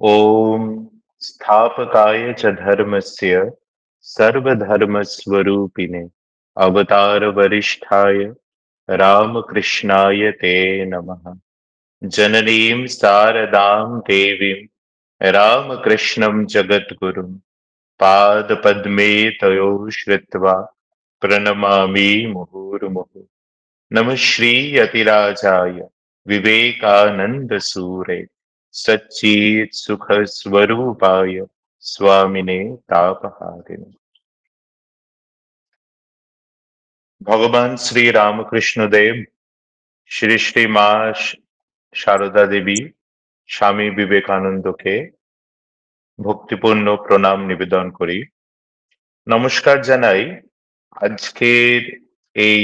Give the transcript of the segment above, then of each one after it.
ॐ स्थापकाय च धर्मस्य सर्वधर्मस्वरूपिणे अवतारवरिष्ठाय रामकृष्णाय ते नमः। जननीं शारदां देवीं रामकृष्णं जगद्गुरुं पादपद्मे तयो श्रित्वा प्रणमामि मुहुर्मुहुः। नमः श्रीयतिराजाय विवेकानन्दसूरे सच्चित्सुखस्वरूपाय स्वामिने तापहारिणे। ভগবান শ্রী রামকৃষ্ণদেব, শ্রী শ্রী মা শারদা দেবী, স্বামী বিবেকানন্দকে ভক্তিপূর্ণ প্রণাম নিবেদন করি। নমস্কার জানাই আজকের এই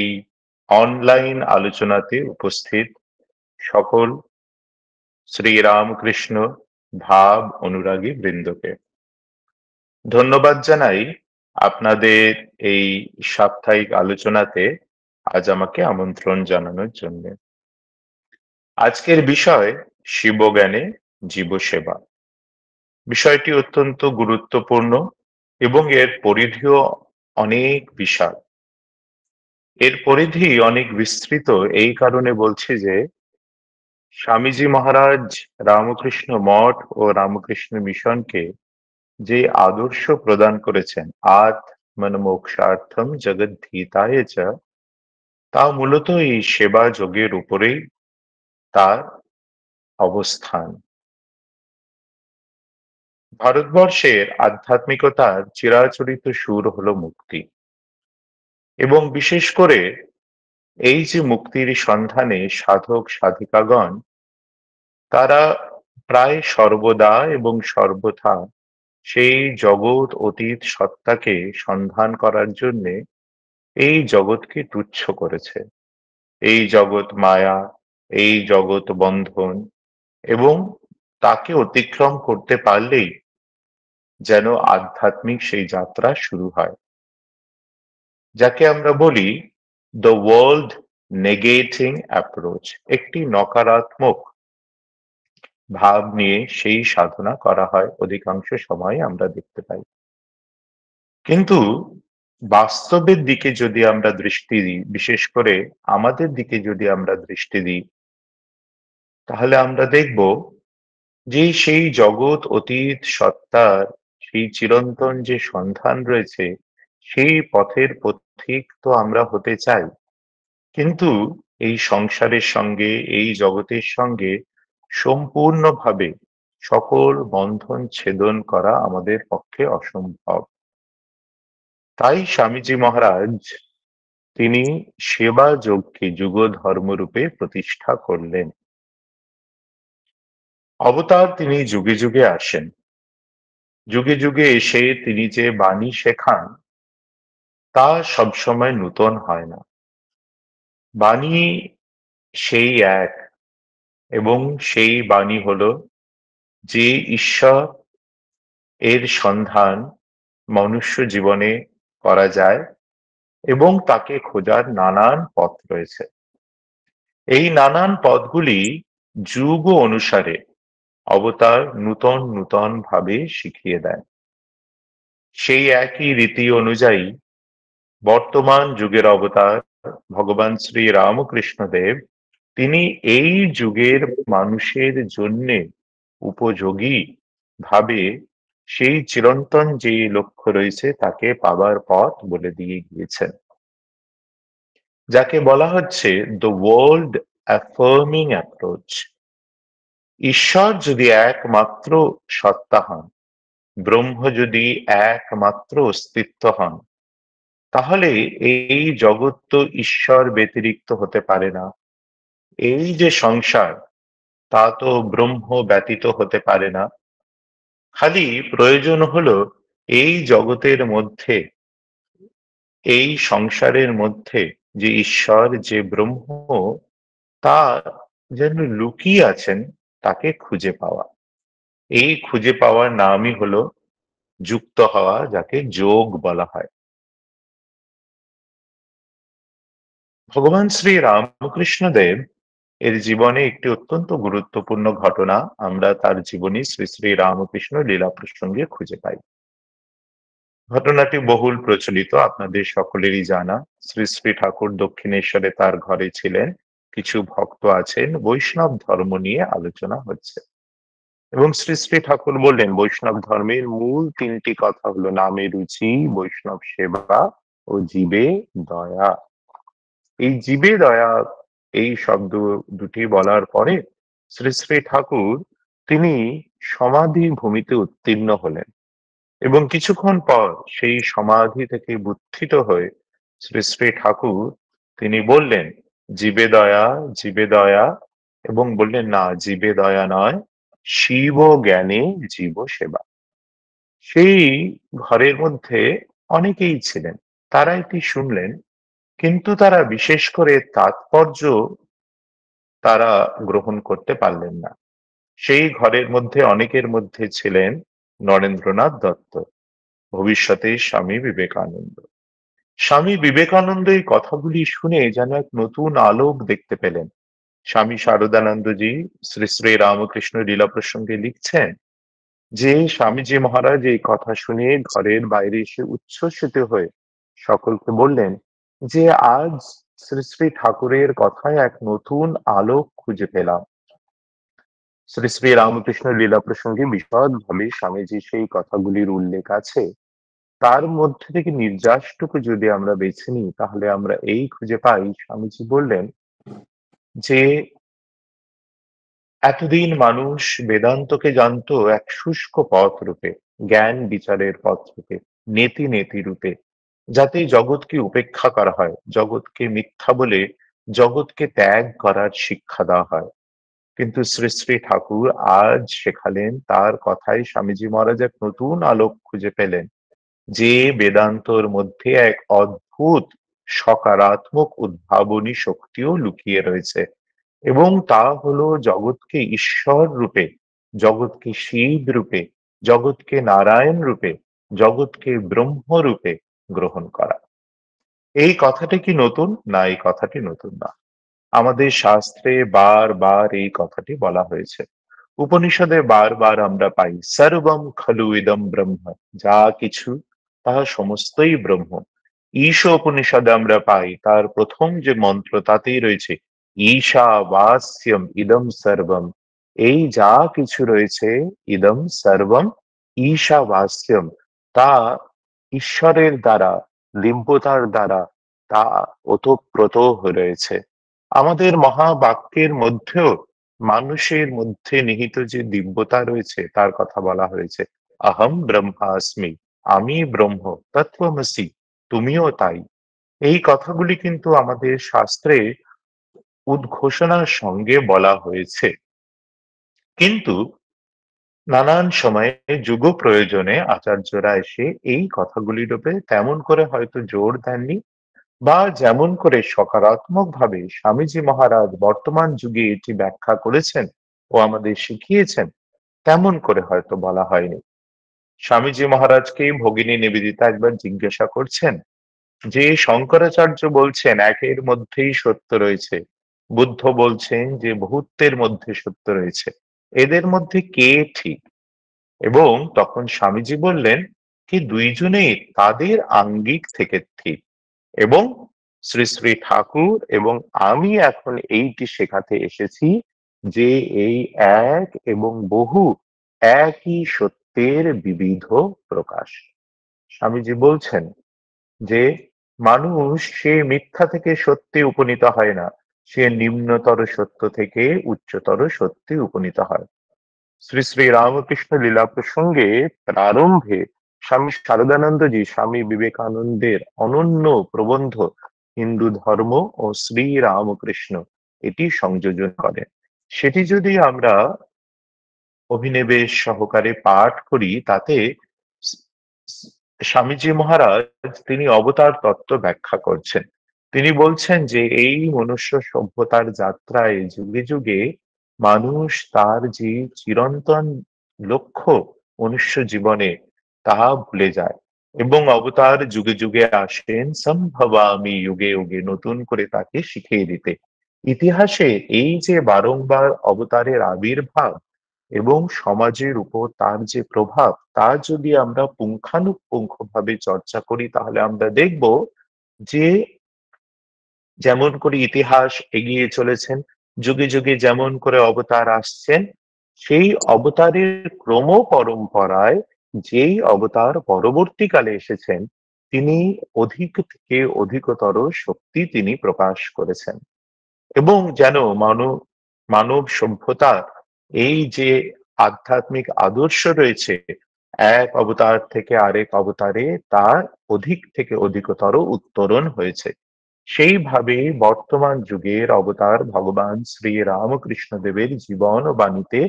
অনলাইন আলোচনাতে উপস্থিত সকল শ্রীরামকৃষ্ণ ভাব অনুরাগী বৃন্দকে। ধন্যবাদ জানাই আপনাদের এই সাপ্তাহিক আলোচনাতে আজ আমাকে আমন্ত্রণ জানানোর জন্য। আজকের বিষয় শিবজ্ঞানে জীবসেবা। বিষয়টি অত্যন্ত গুরুত্বপূর্ণ এবং এর পরিধিও অনেক বিশাল। এর পরিধি অনেক বিস্তৃত এই কারণে বলছি যে স্বামীজি মহারাজ রামকৃষ্ণ মঠ ও রামকৃষ্ণ মিশনকে যে আদর্শ প্রদান করেছেন আত্মন মোক্ষার্থম জগদ্ধিতায় চ, তা মূলত এই সেবা যোগের উপরেই তার অবস্থান। ভারতবর্ষের আধ্যাত্মিকতার চিরাচরিত সুর হলো মুক্তি, এবং বিশেষ করে এই যে মুক্তির সন্ধানে সাধক সাধিকাগণ তারা প্রায় সর্বদা এবং সর্বথা সেই জগৎ অতীত সত্তাকে সন্ধান করার জন্যে এই জগৎকে তুচ্ছ করেছে। এই জগৎ মায়া, এই জগৎ বন্ধন, এবং তাকে অতিক্রম করতে পারলেই যেন আধ্যাত্মিক সেই যাত্রা শুরু হয়, যাকে আমরা বলি দ্য ওয়ার্ল্ড নেগেটিং অ্যাপ্রোচ। একটি নকারাত্মক ভাব নিয়ে সেই সাধনা করা হয় অধিকাংশ সময় আমরা দেখতে পাই। কিন্তু বাস্তবের দিকে যদি আমরা দৃষ্টি দিই, বিশেষ করে আমাদের দিকে যদি আমরা দৃষ্টি দিই, তাহলে আমরা দেখব যে সেই জগৎ অতীত সত্তার সেই চিরন্তন যে সন্ধান রয়েছে, সেই পথের পথিক তো আমরা হতে চাই, কিন্তু এই সংসারের সঙ্গে এই জগতের সঙ্গে সম্পূর্ণভাবে সকল বন্ধন ছেদন করা আমাদের পক্ষে অসম্ভব। তাই স্বামীজি মহারাজ তিনি সেবা যোগকে যুগ ধর্মরূপে প্রতিষ্ঠা করলেন। অবতার তিনি যুগে যুগে আসেন, যুগে যুগে এসে তিনি যে বাণী শেখান তা সবসময় নূতন হয় না। বাণী সেই এক, এবং সেই বাণী হলো যে ঈশ্বর এর সন্ধান মনুষ্য জীবনে করা যায়, এবং তাকে খোঁজার নানান পথ রয়েছে। এই নানান পথগুলি যুগ অনুসারে অবতার নূতন নূতন ভাবে শিখিয়ে দেন। সেই একই রীতি অনুযায়ী বর্তমান যুগের অবতার ভগবান শ্রী রামকৃষ্ণ দেব তিনি এই যুগের মানুষের জন্য উপযোগী ভাবে সেই চিরন্তন যে লক্ষ্য রয়েছে তাকে পাবার পথ বলে দিয়ে গিয়েছেন, যাকে বলা হচ্ছে দ্য ওয়ার্ল্ড অ্যাফার্মিং অ্যাপ্রোচ। ঈশ্বর যদি একমাত্র সত্তা হন, ব্রহ্ম যদি একমাত্র অস্তিত্ব হন, তাহলে এই জগৎ তো ঈশ্বর ব্যতিরিক্ত হতে পারে না। এই যে সংসার, তা তো ব্রহ্ম ব্যতীত হতে পারে না। খালি প্রয়োজন হলো এই জগতের মধ্যে, এই সংসারের মধ্যে যে ঈশ্বর, যে ব্রহ্ম, তা যেন লুকিয়ে আছেন, তাকে খুঁজে পাওয়া। এই খুঁজে পাওয়ার নামই হলো যুক্ত হওয়া, যাকে যোগ বলা হয়। ভগবান শ্রী রামকৃষ্ণ দেব এর জীবনে একটি অত্যন্ত গুরুত্বপূর্ণ ঘটনা আমরা তার জীবনী শ্রী শ্রী রামকৃষ্ণ লীলা প্রসঙ্গে খুঁজে পাই। ঘটনাটি বহুল প্রচলিত, আপনাদের সকলেরই জানা। শ্রী শ্রী ঠাকুর দক্ষিণেশ্বরে তার ঘরে ছিলেন। কিছু ভক্ত আছেন, বৈষ্ণব ধর্ম নিয়ে আলোচনা হচ্ছে এবং শ্রী শ্রী ঠাকুর বললেন বৈষ্ণব ধর্মের মূল তিনটি কথা হলো নামে রুচি, বৈষ্ণব সেবা ও জীবে দয়া। এই জীবে দয়া এই শব্দ দুটি বলার পরে শ্রী শ্রী ঠাকুর তিনি সমাধি ভূমিতে উত্তীর্ণ হলেন এবং কিছুক্ষণ পর সেই সমাধি থেকে বুদ্ধিত হয়ে শ্রী শ্রী ঠাকুর তিনি বললেন জীবে দয়া এবং বললেন না, জীবে দয়া নয়, শিব জ্ঞানে জীব সেবা। সেই ঘরের মধ্যে অনেকেই ছিলেন, তারা এটি শুনলেন, কিন্তু তারা বিশেষ করে তাৎপর্য তারা গ্রহণ করতে পারলেন না। সেই ঘরের মধ্যে অনেকের মধ্যে ছিলেন নরেন্দ্রনাথ দত্ত, ভবিষ্যতে স্বামী বিবেকানন্দ। স্বামী বিবেকানন্দ এই কথাগুলি শুনে যেন এক নতুন আলোক দেখতে পেলেন। স্বামী শারদানন্দজি শ্রী শ্রী রামকৃষ্ণ লীলা প্রসঙ্গে লিখছেন যে স্বামীজি মহারাজ এই কথা শুনে ঘরের বাইরে এসে উচ্ছ্বসিত হয়ে সকলকে বললেন যে আজ শ্রী শ্রী ঠাকুরের কথায় এক নতুন আলোক খুঁজে পেলাম। শ্রী শ্রী রামকৃষ্ণ লীলা প্রসঙ্গে বিশদ ভাবে স্বামীজি সেই কথাগুলির উল্লেখ আছে। তার মধ্যে থেকে নির্যাসটুকু যদি আমরা বেছে নিই তাহলে আমরা এই খুঁজে পাই, স্বামীজি বললেন যে এতদিন মানুষ বেদান্তকে জানতো এক শুষ্ক পথ রূপে, জ্ঞান বিচারের পথ রূপে, নেতি নেতি রূপে, যাতে জগৎকে উপেক্ষা করা হয়, জগৎকে মিথ্যা বলে জগৎকে ত্যাগ করার শিক্ষা দেওয়া হয়। কিন্তু শ্রী শ্রী ঠাকুর আজ শেখালেন, তার কথায় স্বামীজি মহারাজ এক নতুন আলোক খুঁজে পেলেন যে বেদান্তর মধ্যে এক অদ্ভুত সকারাত্মক উদ্ভাবনী শক্তিও লুকিয়ে রয়েছে এবং তা হলো জগৎকে ঈশ্বর রূপে, জগৎকে শিব রূপে, জগৎকে নারায়ণ রূপে, জগৎকে ব্রহ্ম রূপে গ্রহণ করা। এই কথাটি কি নতুন? না, এই কথাটি নতুন না। আমাদের শাস্ত্রে বারবার এই কথাটি বলা হয়েছে। উপনিষদে বারবার আমরা পাই সর্বম খলু ইদম ব্রহ্ম, যা কিছু তাহা সমস্তই ব্রহ্ম। ঈশ উপনিষদে আমরা পাই তার প্রথম যে মন্ত্র তাতেই রয়েছে ঈশাবাস্যম ইদম সর্বম, এই যা কিছু রয়েছে ইদম সর্বম ঈশাবাস্যম, তা ঈশ্বরের দ্বারা, দিব্যতার দ্বারা তা ওতপ্রোত হয়ে রয়েছে। আমাদের মহাবাক্যের মধ্যেও মানুষের মধ্যে নিহিত যে দিব্যতা রয়েছে তার কথা বলা হয়েছে। অহম ব্রহ্মাস্মি, আমি ব্রহ্ম, তত্ত্বমসি, তুমিও তাই। এই কথাগুলি কিন্তু আমাদের শাস্ত্রে উদ্ঘোষণার সঙ্গে বলা হয়েছে। কিন্তু নানান সময়ে যুগ প্রয়োজনে আচার্যরা এসে এই কথাগুলির উপরে তেমন করে হয়তো জোর দেননি, বা যেমন করে সকারাত্মক ভাবে স্বামীজি মহারাজ বর্তমান যুগে এটি ব্যাখ্যা করেছেন ও আমাদের শিখিয়েছেন তেমন করে হয়তো বলা হয়নি। স্বামীজি মহারাজকে ভগিনী নিবেদিতা একবার জিজ্ঞাসা করছেন যে শঙ্করাচার্য বলছেন একের মধ্যেই সত্য রয়েছে, বুদ্ধ বলছেন যে বহুত্বের মধ্যে সত্য রয়েছে, এদের মধ্যে কে ঠিক? এবং তখন স্বামীজি বললেন কি দুইজনেই তাদের আঙ্গিক থেকে ঠিক। এবং শ্রী শ্রী ঠাকুর এবং আমি এখন এইটি শেখাতে এসেছি যে এই এক এবং বহু একই সত্যের বিবিধ প্রকাশ। স্বামীজি বলছেন যে মানুষ সে মিথ্যা থেকে সত্যে উপনীত হয় না, সে নিম্নতর সত্য থেকে উচ্চতর সত্যে উপনীত হয়। শ্রী শ্রী রামকৃষ্ণ লীলা প্রসঙ্গে প্রারম্ভে স্বামী শারদানন্দজি স্বামী বিবেকানন্দের অনন্য প্রবন্ধ হিন্দু ধর্ম ও শ্রী রামকৃষ্ণ এটি সংযোজন করেন। সেটি যদি আমরা অভিনিবেশ সহকারে পাঠ করি তাতে স- স- স্বামীজি মহারাজ তিনি অবতার তত্ত্ব ব্যাখ্যা করছেন। তিনি বলছেন যে এই মনুষ্য সভ্যতার যাত্রায় যুগে যুগে মানুষ তার যে চিরন্তন লক্ষ্য মনুষ্য জীবনে তাহা ভুলে যায় এবং অবতার যুগে যুগে আসেন সম্ভবামি যুগে যুগে নতুন করে তাকে শিখিয়ে দিতে। ইতিহাসে এই যে বারংবার অবতারের আবির্ভাব এবং সমাজের উপর তার যে প্রভাব, তা যদি আমরা পুঙ্খানুপুঙ্খভাবে চর্চা করি তাহলে আমরা দেখব যে যেমন করে ইতিহাস এগিয়ে চলেছেন, যুগে যুগে যেমন করে অবতার আসছেন, সেই অবতারের ক্রম পরম্পরায় যেই অবতার পরবর্তীকালে এসেছেন, তিনি অধিক থেকে অধিকতর শক্তি তিনি প্রকাশ করেছেন। এবং যেন মানব সভ্যতার এই যে আধ্যাত্মিক আদর্শ রয়েছে, এক অবতার থেকে আরেক অবতারে তার অধিক থেকে অধিকতর উত্তরণ হয়েছে। সেইভাবে বর্তমান যুগের অবতার ভগবান শ্রী রামকৃষ্ণ দেবের জীবন ও বাণীতে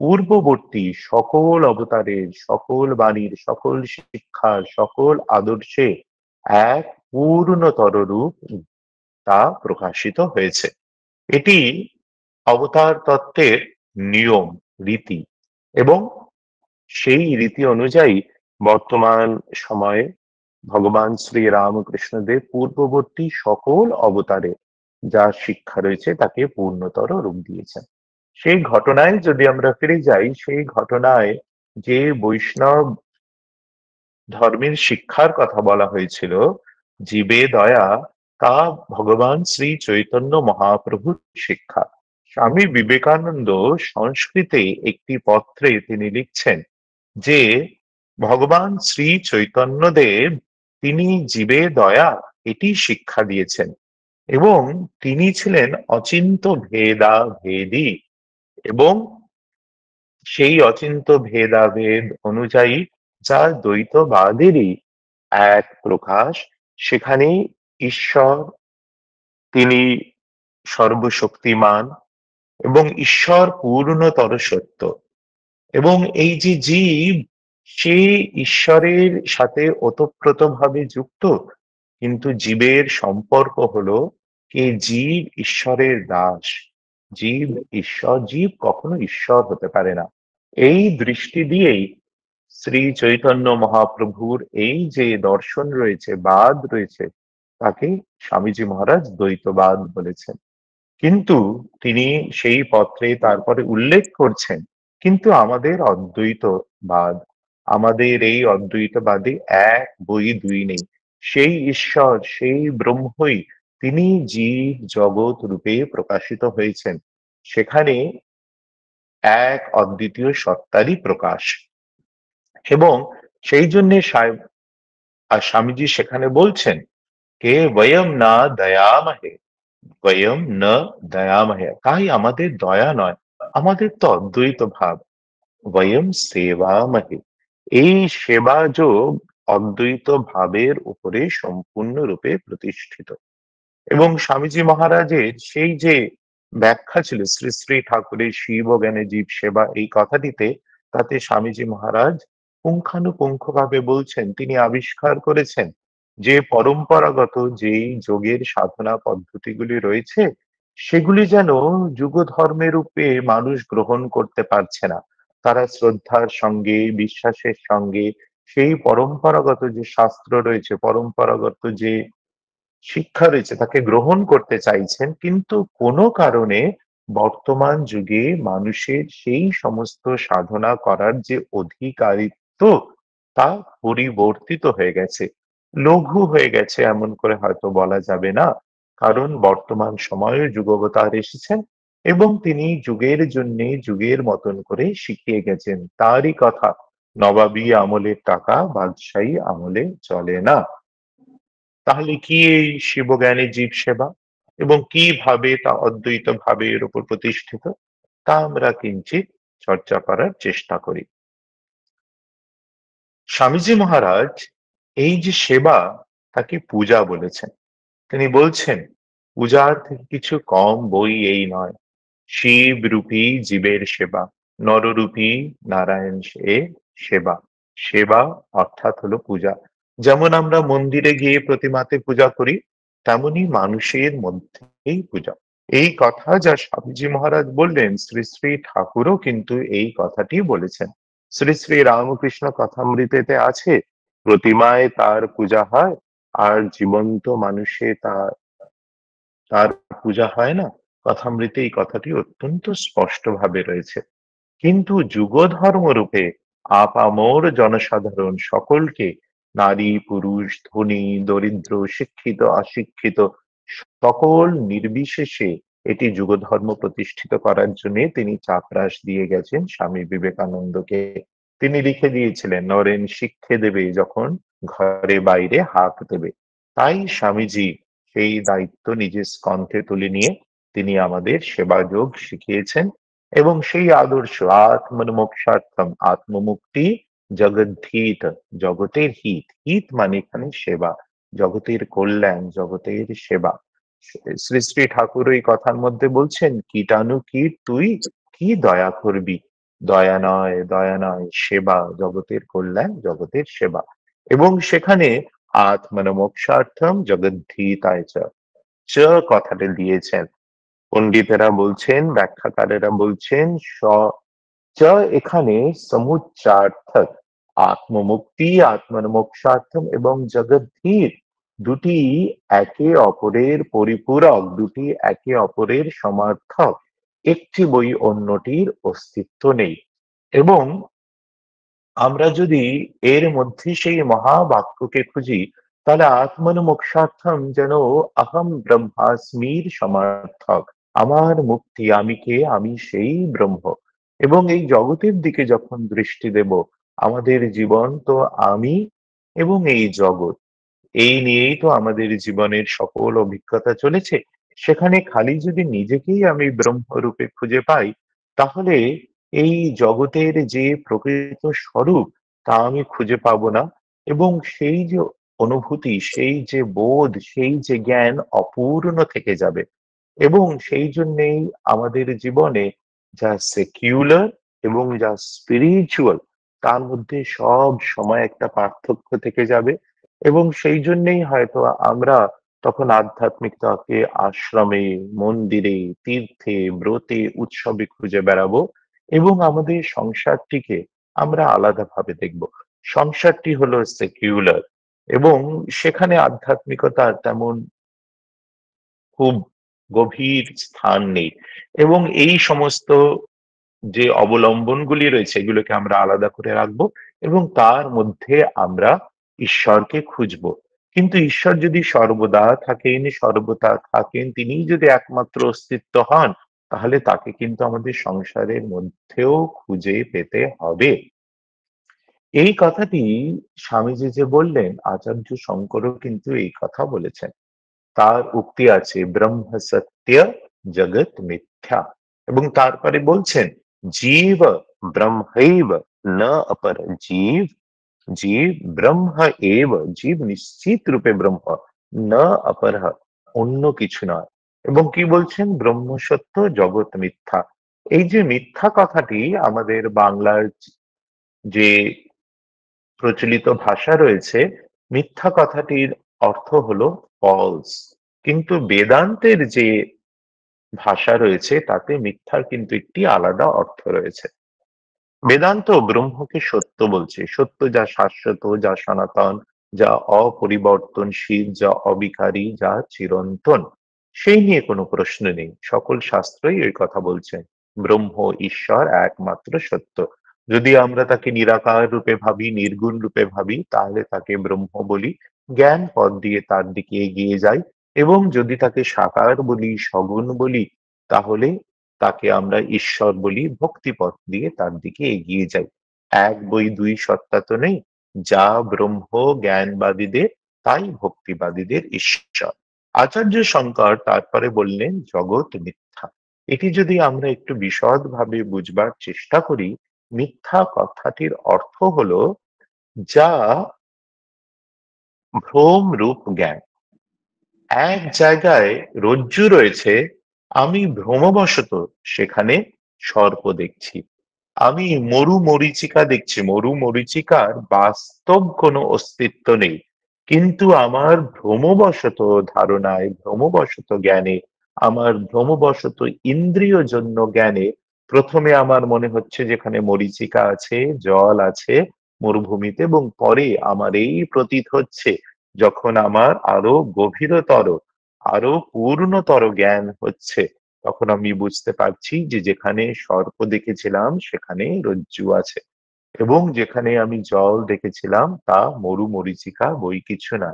পূর্ববর্তী সকল অবতারের, সকল বাণীর, সকল শিক্ষার, সকল আদর্শে এক পূর্ণতর রূপ তা প্রকাশিত হয়েছে। এটি অবতার তত্ত্বের নিয়ম, রীতি, এবং সেই রীতি অনুযায়ী বর্তমান সময়ে ভগবান শ্রী রামকৃষ্ণদেব পূর্ববর্তী সকল অবতারে যা শিক্ষা রয়েছে তাকে পূর্ণতর রূপ দিয়েছেন। সেই ঘটনায় যদি আমরা ফিরে যাই, সেই ঘটনায় যে বৈষ্ণব ধর্মের শিক্ষার কথা বলা হয়েছিল, জীবে দয়া, তা ভগবান শ্রী চৈতন্য মহাপ্রভুর শিক্ষা। স্বামী বিবেকানন্দ সংস্কৃতে একটি পত্রে তিনি লিখছেন যে ভগবান শ্রী চৈতন্যদেব তিনি জীবে দয়া এটি শিক্ষা দিয়েছেন, এবং তিনি ছিলেন অচিন্ত ভেদা ভেদী, এবং সেই অচিন্ত ভেদাভেদ অনুযায়ী যা দ্বৈতবাদেরই এক প্রকাশ, সেখানে ঈশ্বর তিনি সর্বশক্তিমান এবং ঈশ্বর পূর্ণতর সত্য, এবং এই যে জীব সে ঈশ্বরের সাথে ওতপ্রোতভাবে যুক্ত, কিন্তু জীবের সম্পর্ক হলো কে জীব ঈশ্বরের দাস, জীব ঈশ্বর, জীব কখনো ঈশ্বর হতে পারে না। এই দৃষ্টি দিয়েই শ্রী চৈতন্য মহাপ্রভুর এই যে দর্শন রয়েছে, বাদ রয়েছে, তাকে স্বামীজি মহারাজ দ্বৈতবাদ বলেছেন। কিন্তু তিনি সেই পত্রে তারপরে উল্লেখ করছেন, কিন্তু আমাদের অদ্বৈতবাদ, আমাদের এই অদ্বৈতবাদে এক বই দুই নেই। সেই ঈশ্বর, সেই ব্রহ্মই তিনি জীব জগৎ রূপে প্রকাশিত হয়েছেন। সেখানে এক অদ্বিতীয় সত্তারই প্রকাশ। এবং সেই জন্য স্বামীজি সেখানে বলছেন কে বয়ম না দয়ামহে, বয়ম না দয়ামহে, তাই আমাদের দয়া নয়, আমাদের তো অদ্বৈত ভাব। বয়ম সেবামহে, এই সেবা যোগ অদ্বৈত ভাবের উপরে সম্পূর্ণরূপে প্রতিষ্ঠিত। এবং স্বামীজি মহারাজের সেই যে ব্যাখ্যা ছিল শ্রী শ্রী ঠাকুরের শিব জ্ঞানে জীব সেবা এই কথাটিতে, তাতে স্বামীজি মহারাজ পুঙ্খানুপুঙ্খভাবে বলছেন, তিনি আবিষ্কার করেছেন যে পরম্পরাগত যেই যোগের সাধনা পদ্ধতিগুলি রয়েছে, সেগুলি যেন যুগ ধর্মের রূপে মানুষ গ্রহণ করতে পারছে না। তারা শ্রদ্ধার সঙ্গে, বিশ্বাসের সঙ্গে সেই পরম্পরাগত যে শাস্ত্র রয়েছে, পরম্পরাগত যে শিক্ষা রয়েছে তাকে গ্রহণ করতে চাইছেন, কিন্তু কোনো কারণে বর্তমান যুগে মানুষের সেই সমস্ত সাধনা করার যে অধিকারিত্ব তা পরিবর্তিত হয়ে গেছে, লঘু হয়ে গেছে এমন করে হয়তো বলা যাবে না। কারণ বর্তমান সময়ে যুগবতার এসেছেন এবং তিনি যুগের জন্য যুগের মতন করে শিখিয়ে গেছেন। তারই কথা, নবাবী আমলের টাকা বাদশাহী আমলে চলে না। তাহলে কি এই শিবজ্ঞানী জীব সেবা এবং কিভাবে তা অদ্বৈত ভাবের উপর প্রতিষ্ঠিত, তা আমরা কিঞ্চিত চর্চা করার চেষ্টা করি। স্বামীজি মহারাজ এই যে সেবা তাকে পূজা বলেছেন। তিনি বলছেন পূজার থেকে কিছু কম বই এই নয়, শিব রূপী জীবের সেবা, নররূপী নারায়ণ সে সেবা। সেবা অর্থাৎ হলো পূজা। যেমন আমরা মন্দিরে গিয়ে প্রতিমাতে পূজা করি, তেমনি মানুষের মধ্যেই পূজা। এই কথা যা স্বামীজি মহারাজ বললেন, শ্রী শ্রী ঠাকুরও কিন্তু এই কথাটি বলেছেন। শ্রী শ্রী রামকৃষ্ণ কথামৃতেতে আছে, প্রতিমায় তার পূজা হয় আর জীবন্ত মানুষে তার তার পূজা হয় না? কথামৃতে এই কথাটি অত্যন্ত স্পষ্টভাবে রয়েছে। কিন্তু যুগধর্মরূপে আপামর জনসাধারণ সকলকে, নারী পুরুষ ধনী দরিদ্র শিক্ষিত অশিক্ষিত সকল নির্বিশেষে এটি যুগধর্ম প্রতিষ্ঠিত করার জন্য তিনি চাপরাশ দিয়ে গেছেন স্বামী বিবেকানন্দকে। তিনি লিখে দিয়েছিলেন, নরেন শিক্ষে দেবে যখন ঘরে বাইরে হাত দেবে। তাই স্বামীজি সেই দায়িত্ব নিজের স্কন্ধে তুলে নিয়ে তিনি আমাদের সেবাযোগ শিখিয়েছেন। এবং সেই আদর্শ আত্মমোক্ষার্থম, আত্মমুক্তি জগদ্ধিত, জগতের হিত। হিত মানে এখানে সেবা, জগতের কল্যাণ, জগতের সেবা। শ্রী শ্রী ঠাকুর এই কথার মধ্যে বলছেন, কীটাণু কীট তুই কি দয়া করবি, দয়া নয় সেবা, জগতের কল্যাণ জগতের সেবা। এবং সেখানে আত্মনমোক্ষার্থম জগদ্ধিতায় চ, চ কথাটা দিয়েছেন। পণ্ডিতেরা বলছেন, ব্যাখ্যাকারেরা বলছেন, চ এখানে সমুচ্চার্থক। আত্মমুক্তি, আত্মমোক্ষার্থম এবং জগদ্ধির দুটি একে অপরের পরিপূরক, দুটি একে অপরের সমার্থক। একটি বই অন্যটির অস্তিত্ব নেই। এবং আমরা যদি এর মধ্যে সেই মহাবাক্যকে খুঁজি, তাহলে আত্মন মোক্ষার্থম যেন অহম ব্রহ্মাস্মির সমার্থক। আমার মুক্তি, আমি কে, আমি সেই ব্রহ্ম। এবং এই জগতের দিকে যখন দৃষ্টি দেব, আমাদের জীবন তো আমি এবং এই জগৎ, এই নিয়েই তো আমাদের জীবনের সকল অভিজ্ঞতা চলেছে। সেখানে খালি যদি নিজেকেই আমি ব্রহ্মরূপে খুঁজে পাই, তাহলে এই জগতের যে প্রকৃত স্বরূপ তা আমি খুঁজে পাবো না। এবং সেই যে অনুভূতি, সেই যে বোধ, সেই যে জ্ঞান অপূর্ণ থেকে যাবে। এবং সেই জন্যেই আমাদের জীবনে যা সেকিউলার এবং যা স্পিরিচুয়াল, তার মধ্যে সব সময় একটা পার্থক্য থেকে যাবে। এবং সেই জন্যেই হয়তো আমরা তখন আধ্যাত্মিকতাকে আশ্রমে, মন্দিরে, তীর্থে, ব্রতে, উৎসবে খুঁজে বেড়াবো। এবং আমাদের সংসারটিকে আমরা আলাদাভাবে দেখব। সংসারটি হলো সেকিউলার, এবং সেখানে আধ্যাত্মিকতার তেমন খুব গভীর স্থান নেই। এবং এই সমস্ত যে অবলম্বনগুলি রয়েছে, এগুলোকে আমরা আলাদা করে রাখবো এবং তার মধ্যে আমরা ঈশ্বরকে খুঁজবো। কিন্তু ঈশ্বর যদি সর্বদা থাকেন, সর্বদা থাকেন, তিনিই যদি একমাত্র অস্তিত্ব হন, তাহলে তাকে কিন্তু আমাদের সংসারের মধ্যেও খুঁজে পেতে হবে। এই কথাটি স্বামীজি যে বললেন, আচার্য শঙ্করও কিন্তু এই কথা বলেছেন। তার উক্তি আছে, ব্রহ্ম সত্য জগৎ মিথ্যা। এবং তারপরে বলছেন, জীব ব্রহ্মৈব ন অপর। জীব, জীব ব্রহ্ম এব, জীব নিশ্চিত রূপে ব্রহ্ম, না অপর, অন্য কিছু নয়। এবং কি বলছেন, ব্রহ্ম সত্য জগৎ মিথ্যা। এই যে মিথ্যা কথাটি আমাদের বাংলার যে প্রচলিত ভাষা রয়েছে, মিথ্যা কথাটির অর্থ হলো ফলস। কিন্তু বেদান্তের যে ভাষা রয়েছে তাতে মিথ্যার কিন্তু একটি আলাদা অর্থ রয়েছে। বেদান্ত ব্রহ্মকে সত্য বলছে, সত্য যা শাশ্বত, যা সনাতন, যা অপরিবর্তনশীল, যা অবিকারী, যা চিরন্তন। সেই নিয়ে কোনো প্রশ্ন নেই, সকল শাস্ত্রই এই কথা বলছেন। ব্রহ্ম, ঈশ্বর একমাত্র সত্য। যদি আমরা তাকে নিরাকার রূপে ভাবি, নির্গুণ রূপে ভাবি, তাহলে তাকে ব্রহ্ম বলি, জ্ঞান পথ দিয়ে তার দিকে এগিয়ে যাই। এবং যদি তাকে সাকার বলি, সগুণ বলি, তাহলে তাকে আমরা ঈশ্বর বলি, ভক্তিপথ দিয়ে তার দিকে এগিয়ে যাই। এক বই দুই সত্তা তো নেই। যা ব্রহ্ম জ্ঞানবাদীদের, তাই ভক্তিবাদীদের ঈশ্বর। আচার্য শঙ্কর তারপরে বললেন জগৎ মিথ্যা। এটি যদি আমরা একটু বিশদভাবে বুঝবার চেষ্টা করি, মিথ্যা কথাটির অর্থ হলো যা ভ্রম রূপ জ্ঞান। এক জায়গায় রজ্জু রয়েছে, আমি ভ্রমবশত সেখানে সর্প দেখছি। আমি মরু মরীচিকা দেখছি, মরু মরীচিকার বাস্তব কোনো অস্তিত্ব নেই। কিন্তু আমার ভ্রমবশত ধারণায়, ভ্রমবশত জ্ঞানে, আমার ভ্রমবশত ইন্দ্রিয়জন্য জ্ঞানে প্রথমে আমার মনে হচ্ছে যেখানে মরীচিকা আছে, জল আছে মরুভূমিতে, এবং পরে আমার এই প্রতীত হচ্ছে, যখন আমার আরো গভীরতর আরো পূর্ণতর জ্ঞান হচ্ছে, তখন আমি বুঝতে পারছি যে যেখানে সর্প দেখেছিলাম সেখানে রজ্জু আছে, এবং যেখানে আমি জল দেখেছিলাম তা মরু মরীচিকা বই কিছু না।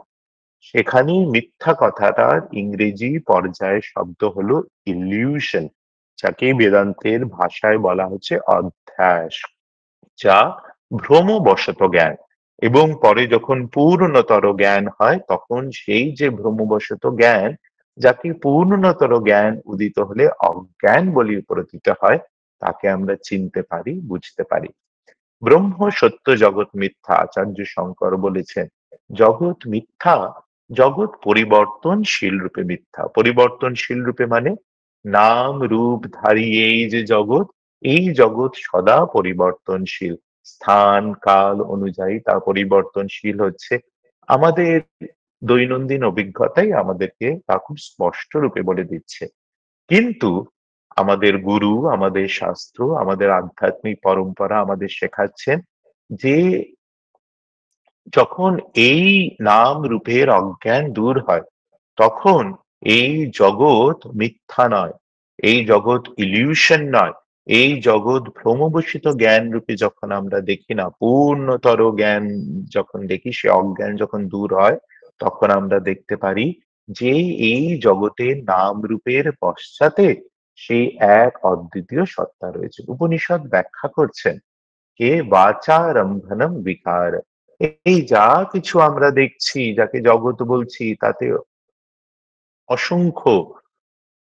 সেখানেই মিথ্যা কথাটার ইংরেজি পর্যায়ের শব্দ হলো ইলিউশন, যাকে বেদান্তের ভাষায় বলা হচ্ছে অধ্যাস, যা ভ্রমবশত জ্ঞান। এবং পরে যখন পূর্ণতর জ্ঞান হয় তখন সেই যে ভ্রমবশত জ্ঞান, যাকে পূর্ণতর জ্ঞান উদিত হলে অজ্ঞান বলে প্রতীত হয়, তাকে আমরা চিনতে পারি, বুঝতে পারি। ব্রহ্ম সত্য, জগৎ মিথ্যা। আচার্য শঙ্কর বলেছেন জগৎ মিথ্যা, জগৎ পরিবর্তনশীল রূপে মিথ্যা। পরিবর্তনশীল রূপে মানে নাম রূপ ধারী এই যে জগৎ, এই জগৎ সদা পরিবর্তনশীল, স্থান কাল অনুযায়ী তা পরিবর্তনশীল হচ্ছে। আমাদের দৈনন্দিন অভিজ্ঞতাই আমাদেরকে তা খুব স্পষ্ট রূপে বলে দিচ্ছে। কিন্তু আমাদের গুরু, আমাদের শাস্ত্র, আমাদের আধ্যাত্মিক পরম্পরা আমাদের শেখাচ্ছেন যে যখন এই নাম রূপের অজ্ঞান দূর হয়, তখন এই জগৎ মিথ্যা নয়, এই জগৎ ইলিউশন নয়, এই জগৎ ভ্রমবশিত জ্ঞান রূপে যখন আমরা দেখি না, পূর্ণতর জ্ঞান যখন দেখি, সে অজ্ঞান যখন দূর হয়, তখন আমরা দেখতে পারি যে এই জগতের নাম রূপের পশ্চাতে সেই এক অদ্বিতীয় সত্তা রয়েছে। উপনিষদ ব্যাখ্যা করছেন কে বাচারম্ভনম বিকার, এই যা কিছু আমরা দেখছি, যাকে জগৎ বলছি, তাতে অসংখ্য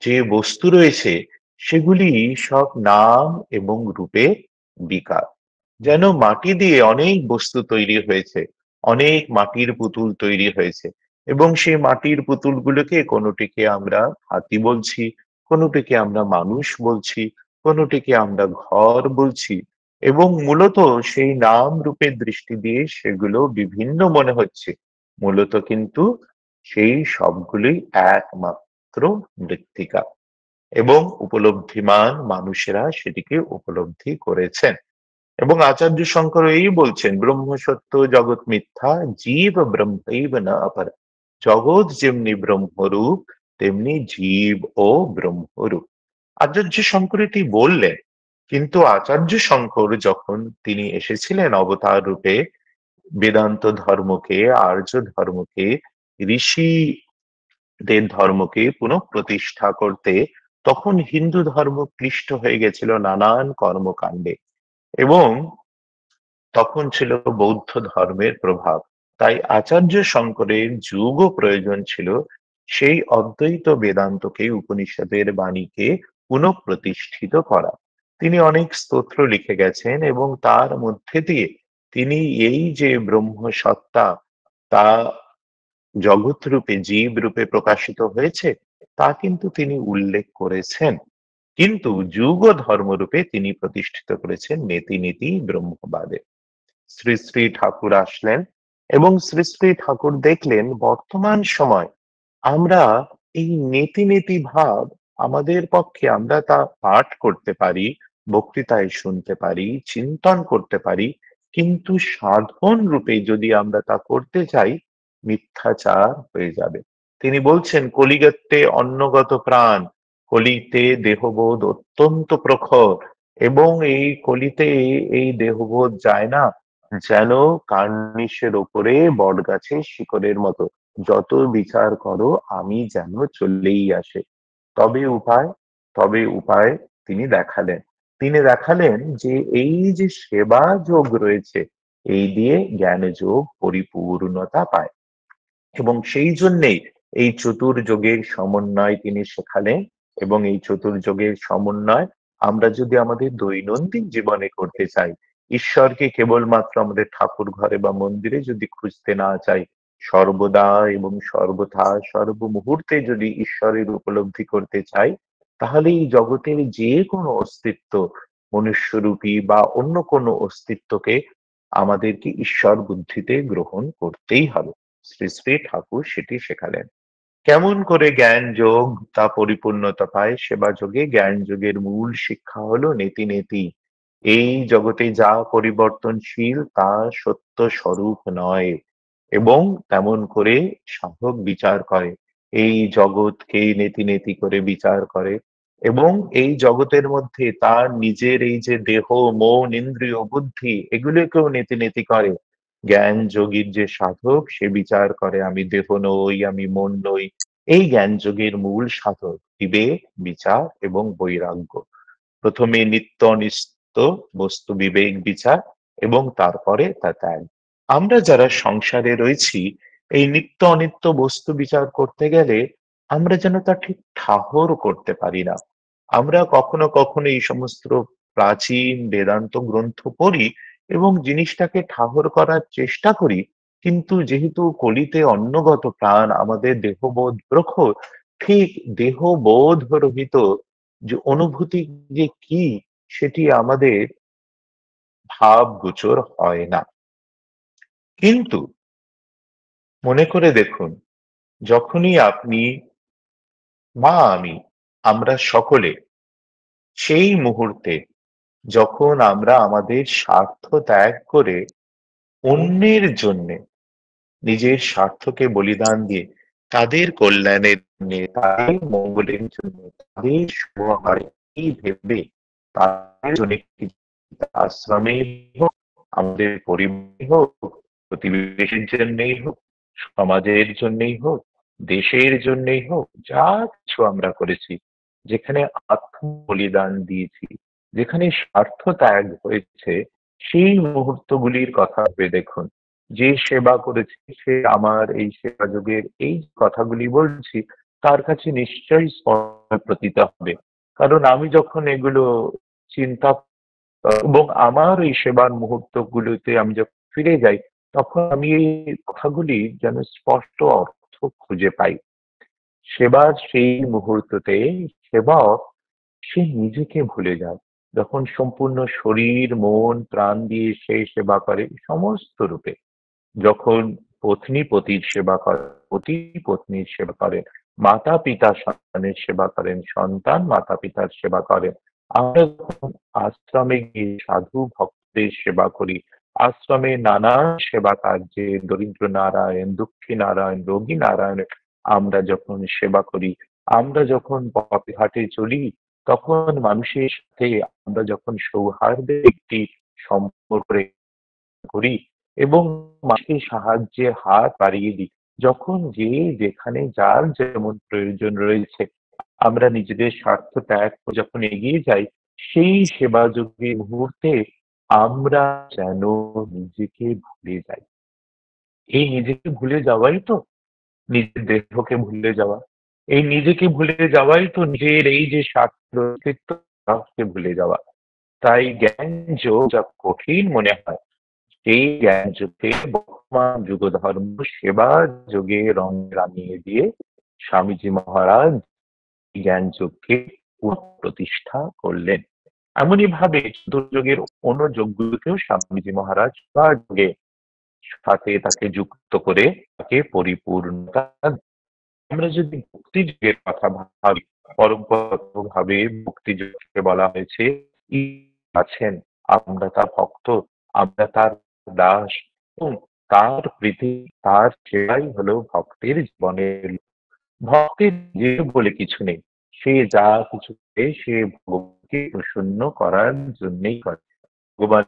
যে বস্তু রয়েছে সেগুলি সব নাম এবং রূপে বিকার। যেন মাটি দিয়ে অনেক বস্তু তৈরি হয়েছে, অনেক মাটির পুতুল তৈরি হয়েছে, এবং সেই মাটির পুতুলগুলোকে কোনোটিকে আমরা হাতি বলছি, কোনোটিকে আমরা মানুষ বলছি, কোনোটিকে আমরা ঘর বলছি, এবং মূলত সেই নাম রূপের দৃষ্টি দিয়ে সেগুলো বিভিন্ন মনে হচ্ছে, মূলত কিন্তু সেই সবগুলোই একমাত্র মৃত্তিকা, এবং উপলব্ধিমান মানুষেরা সেটিকে উপলব্ধি করেছেন। এবং আচার্য শঙ্কর এই বলছেন ব্রহ্ম সত্য জগৎ মিথ্যা, জীব ব্রহ্মৈব না অপর। জগৎ যেমনি ব্রহ্মরূপ, তেমনি জীব ও ব্রহ্মরূপ। আচার্য শঙ্কর এটি বললেন, কিন্তু আচার্য শঙ্কর যখন তিনি এসেছিলেন অবতার রূপে বেদান্ত ধর্মকে, আর্য ধর্মকে, ঋষিদের ধর্মকে পুনঃ প্রতিষ্ঠা করতে, তখন হিন্দু ধর্ম ক্লিষ্ট হয়ে গেছিল নানান কর্মকাণ্ডে, এবং তখন ছিল বৌদ্ধ ধর্মের প্রভাব। তাই আচার্য শঙ্করের যুগ প্রয়োজন ছিল সেই অদ্বৈত বেদান্তকে, উপনিষদের বাণীকে পুনঃপ্রতিষ্ঠিত করা। তিনি অনেক স্তোত্র লিখে গেছেন, এবং তার মধ্যে দিয়ে তিনি এই যে ব্রহ্ম সত্তা, তা জগৎ রূপে জীব রূপে প্রকাশিত হয়েছে, তা কিন্তু তিনি উল্লেখ করেছেন। কিন্তু যুগ ধর্মরূপে তিনি প্রতিষ্ঠিত করেছেন নেতি নেতি ব্রহ্মবাদে। শ্রী শ্রী ঠাকুর আসলেন, এবং শ্রী শ্রী ঠাকুর দেখলেন বর্তমান সময় আমরা এই নেতি নেতি ভাব, আমাদের পক্ষে আমরা তা পাঠ করতে পারি, বক্তৃতায় শুনতে পারি, চিন্তন করতে পারি, কিন্তু সাধন রূপে যদি আমরা তা করতে চাই, মিথ্যাচার হয়ে যাবে। তিনি বলছেন কলিগত্যে অন্নগত প্রাণ, কলিতে দেহবোধ অত্যন্ত প্রখর, এবং এই কলিতে এই দেহবোধ যায় না, যেন কার্নিশের ওপরে বট গাছের শিকড়ের মতো, যত বিচার করো আমি যেন চলেই আসে। তবে উপায়, তবে উপায় তিনি দেখালেন। তিনি দেখালেন যে এই যে সেবা যোগ রয়েছে, এই দিয়ে জ্ঞান যোগ পরিপূর্ণতা পায়, এবং সেই জন্যেই এই চতুর্যোগের সমন্বয় তিনি শেখালেন। এবং এই চতুর্যোগের সমন্বয় আমরা যদি আমাদের দৈনন্দিন জীবনে করতে চাই, ঈশ্বরকে কেবলমাত্র আমাদের ঠাকুর ঘরে বা মন্দিরে যদি খুঁজতে না চাই, সর্বদা এবং সর্বথা সর্বমুহূর্তে যদি ঈশ্বরের উপলব্ধি করতে চাই, তাহলে এই জগতের যে কোনো অস্তিত্ব, মনুষ্যরূপী বা অন্য কোনো অস্তিত্বকে আমাদেরকে ঈশ্বর বুদ্ধিতে গ্রহণ করতেই হবে। শ্রী শ্রী ঠাকুর সেটি শেখালেন। কেমন করে জ্ঞান যোগ তা পরিপূর্ণতা পায়? সেবা যোগে জ্ঞান যোগের মূল শিক্ষা হলো নেতি নেতি। এই জগতে যা পরিবর্তনশীল তা সত্য স্বরূপ নয়, এবং তেমন করে সাধক বিচার করে। এই জগৎকে নেতি নেতি করে বিচার করে এবং এই জগতের মধ্যে তার নিজের এই যে দেহ, মন, ইন্দ্রিয়, বুদ্ধি এগুলোকেও নেতি নেতি করে। জ্ঞান যোগীর যে সাধক সে বিচার করে আমি দেহ নই, আমি মন নই। এই জ্ঞান যোগের মূল সাধক বিবেক, বিচার এবং বৈরাগ্য। প্রথমে নিত্য অনিত্য বস্তু বিবেক বিচার এবং তারপরে তা ত্যাগ। আমরা যারা সংসারে রয়েছি এই নিত্য অনিত্য বস্তু বিচার করতে গেলে আমরা যেন তা ঠিক ঠাহর করতে পারি না। আমরা কখনো কখনো এই সমস্ত প্রাচীন বেদান্ত গ্রন্থ পড়ি এবং জিনিসটাকে ঠাহর করার চেষ্টা করি, কিন্তু যেহেতু কলিতে অন্নগত প্রাণ, আমাদের দেহবোধ প্রখর, ঠিক দেহবোধ রহিত যে অনুভূতি যে কি সেটি আমাদের ভাব গোচর হয় না। কিন্তু মনে করে দেখুন, যখনই আপনি বা আমি, আমরা সকলে সেই মুহূর্তে যখন আমরা আমাদের স্বার্থ ত্যাগ করে অন্যের জন্যে নিজের স্বার্থকে বলিদান দিয়ে তাদের কল্যাণের জন্যে, তাদের মঙ্গলের জন্য, তাদের শুভহারে এই ভেবে তাদের জন্য একটি আশ্রমে হোক, আমাদের পরিবারে হোক, প্রতিবেশীর জন্যই হোক, সমাজের জন্যই হোক, দেশের জন্যই হোক, যা কিছু আমরা করেছি, যেখানে আত্ম বলিদান দিয়েছি, যেখানে স্বার্থ ত্যাগ হয়েছে, সেই মুহূর্তগুলির কথা ভেবে দেখুন। যে সেবা করেছে সে আমার এই সেবা যোগের এই কথাগুলি বলছি তার কাছে নিশ্চয়ই স্পষ্ট প্রতীত হবে। কারণ আমি যখন এগুলো চিন্তা এবং আমার এই সেবার মুহূর্তগুলোতে আমি যখন ফিরে যাই তখন আমি এই কথাগুলি যেন স্পষ্ট অর্থ খুঁজে পাই। সেবার সেই মুহূর্ততে সেবক সে নিজেকে ভুলে যায়। যখন সম্পূর্ণ শরীর, মন, প্রাণ দিয়ে সে সেবা করে সমস্ত রূপে। যখন পত্নী পতির সেবা করেন, পতি পত্নীর সেবা করেন, মাতা পিতা সন্তানের সেবা করেন, সন্তান মাতা পিতার সেবা করেন। আমরা যখন আশ্রমে গিয়ে সাধু ভক্তদের সেবা করি, আশ্রমে নানান সেবা কার্যে দরিদ্র নারায়ণ, দুঃখী নারায়ণ, রোগী নারায়ণ আমরা যখন সেবা করি, আমরা যখন পথে ঘাটে চলি, তখন মানুষের সাথে আমরা যখন সৌহার্দ্যের একটি সম্পর্ক করি এবং মানুষকে সাহায্যের হাত বাড়িয়ে দিই, যখন যে যেখানে যার যেমন প্রয়োজন রয়েছে আমরা নিজেদের স্বার্থ ত্যাগ করে যখন এগিয়ে যাই, সেই সেবাযোগী মুহূর্তে আমরা যেন নিজেকে ভুলে যাই। এই নিজেকে ভুলে যাওয়াই তো নিজের দেহকে ভুলে যাওয়া। এই নিজেকে ভুলে যাওয়াই তো নিজের এই যে স্বার্থ অস্তিত্বকে ভুলে যাওয়া। তাই জ্ঞান যোগ যা কঠিন মনে হয়, সেই জ্ঞান যুগকে বর্তমান যুগ ধর্ম সেবা যোগে রং রাঙিয়ে দিয়ে স্বামীজি মহারাজ জ্ঞান যুগকে প্রতিষ্ঠা করলেন। এমনই ভাবে চতুর্যোগের অন্য যোগগুলোকেও স্বামীজি মহারাজ বা যোগে সাথে তাকে যুক্ত করে তাকে পরিপূর্ণতা। আমরা যদি ভক্তি যুগের কথা ভাবি, পরম্পরাগতভাবে ভক্তি যুগকে বলা হয়েছে আছেন, আমরা তার ভক্ত, আমরা তার দাস এবং তার প্রীতি, তার সেবাই হলো ভক্তের জীবনের। ভক্তের যে বলে কিছু নেই, সে যা কিছু করে সে ভগবানকে প্রসন্ন করার জন্যই করে। ভগবান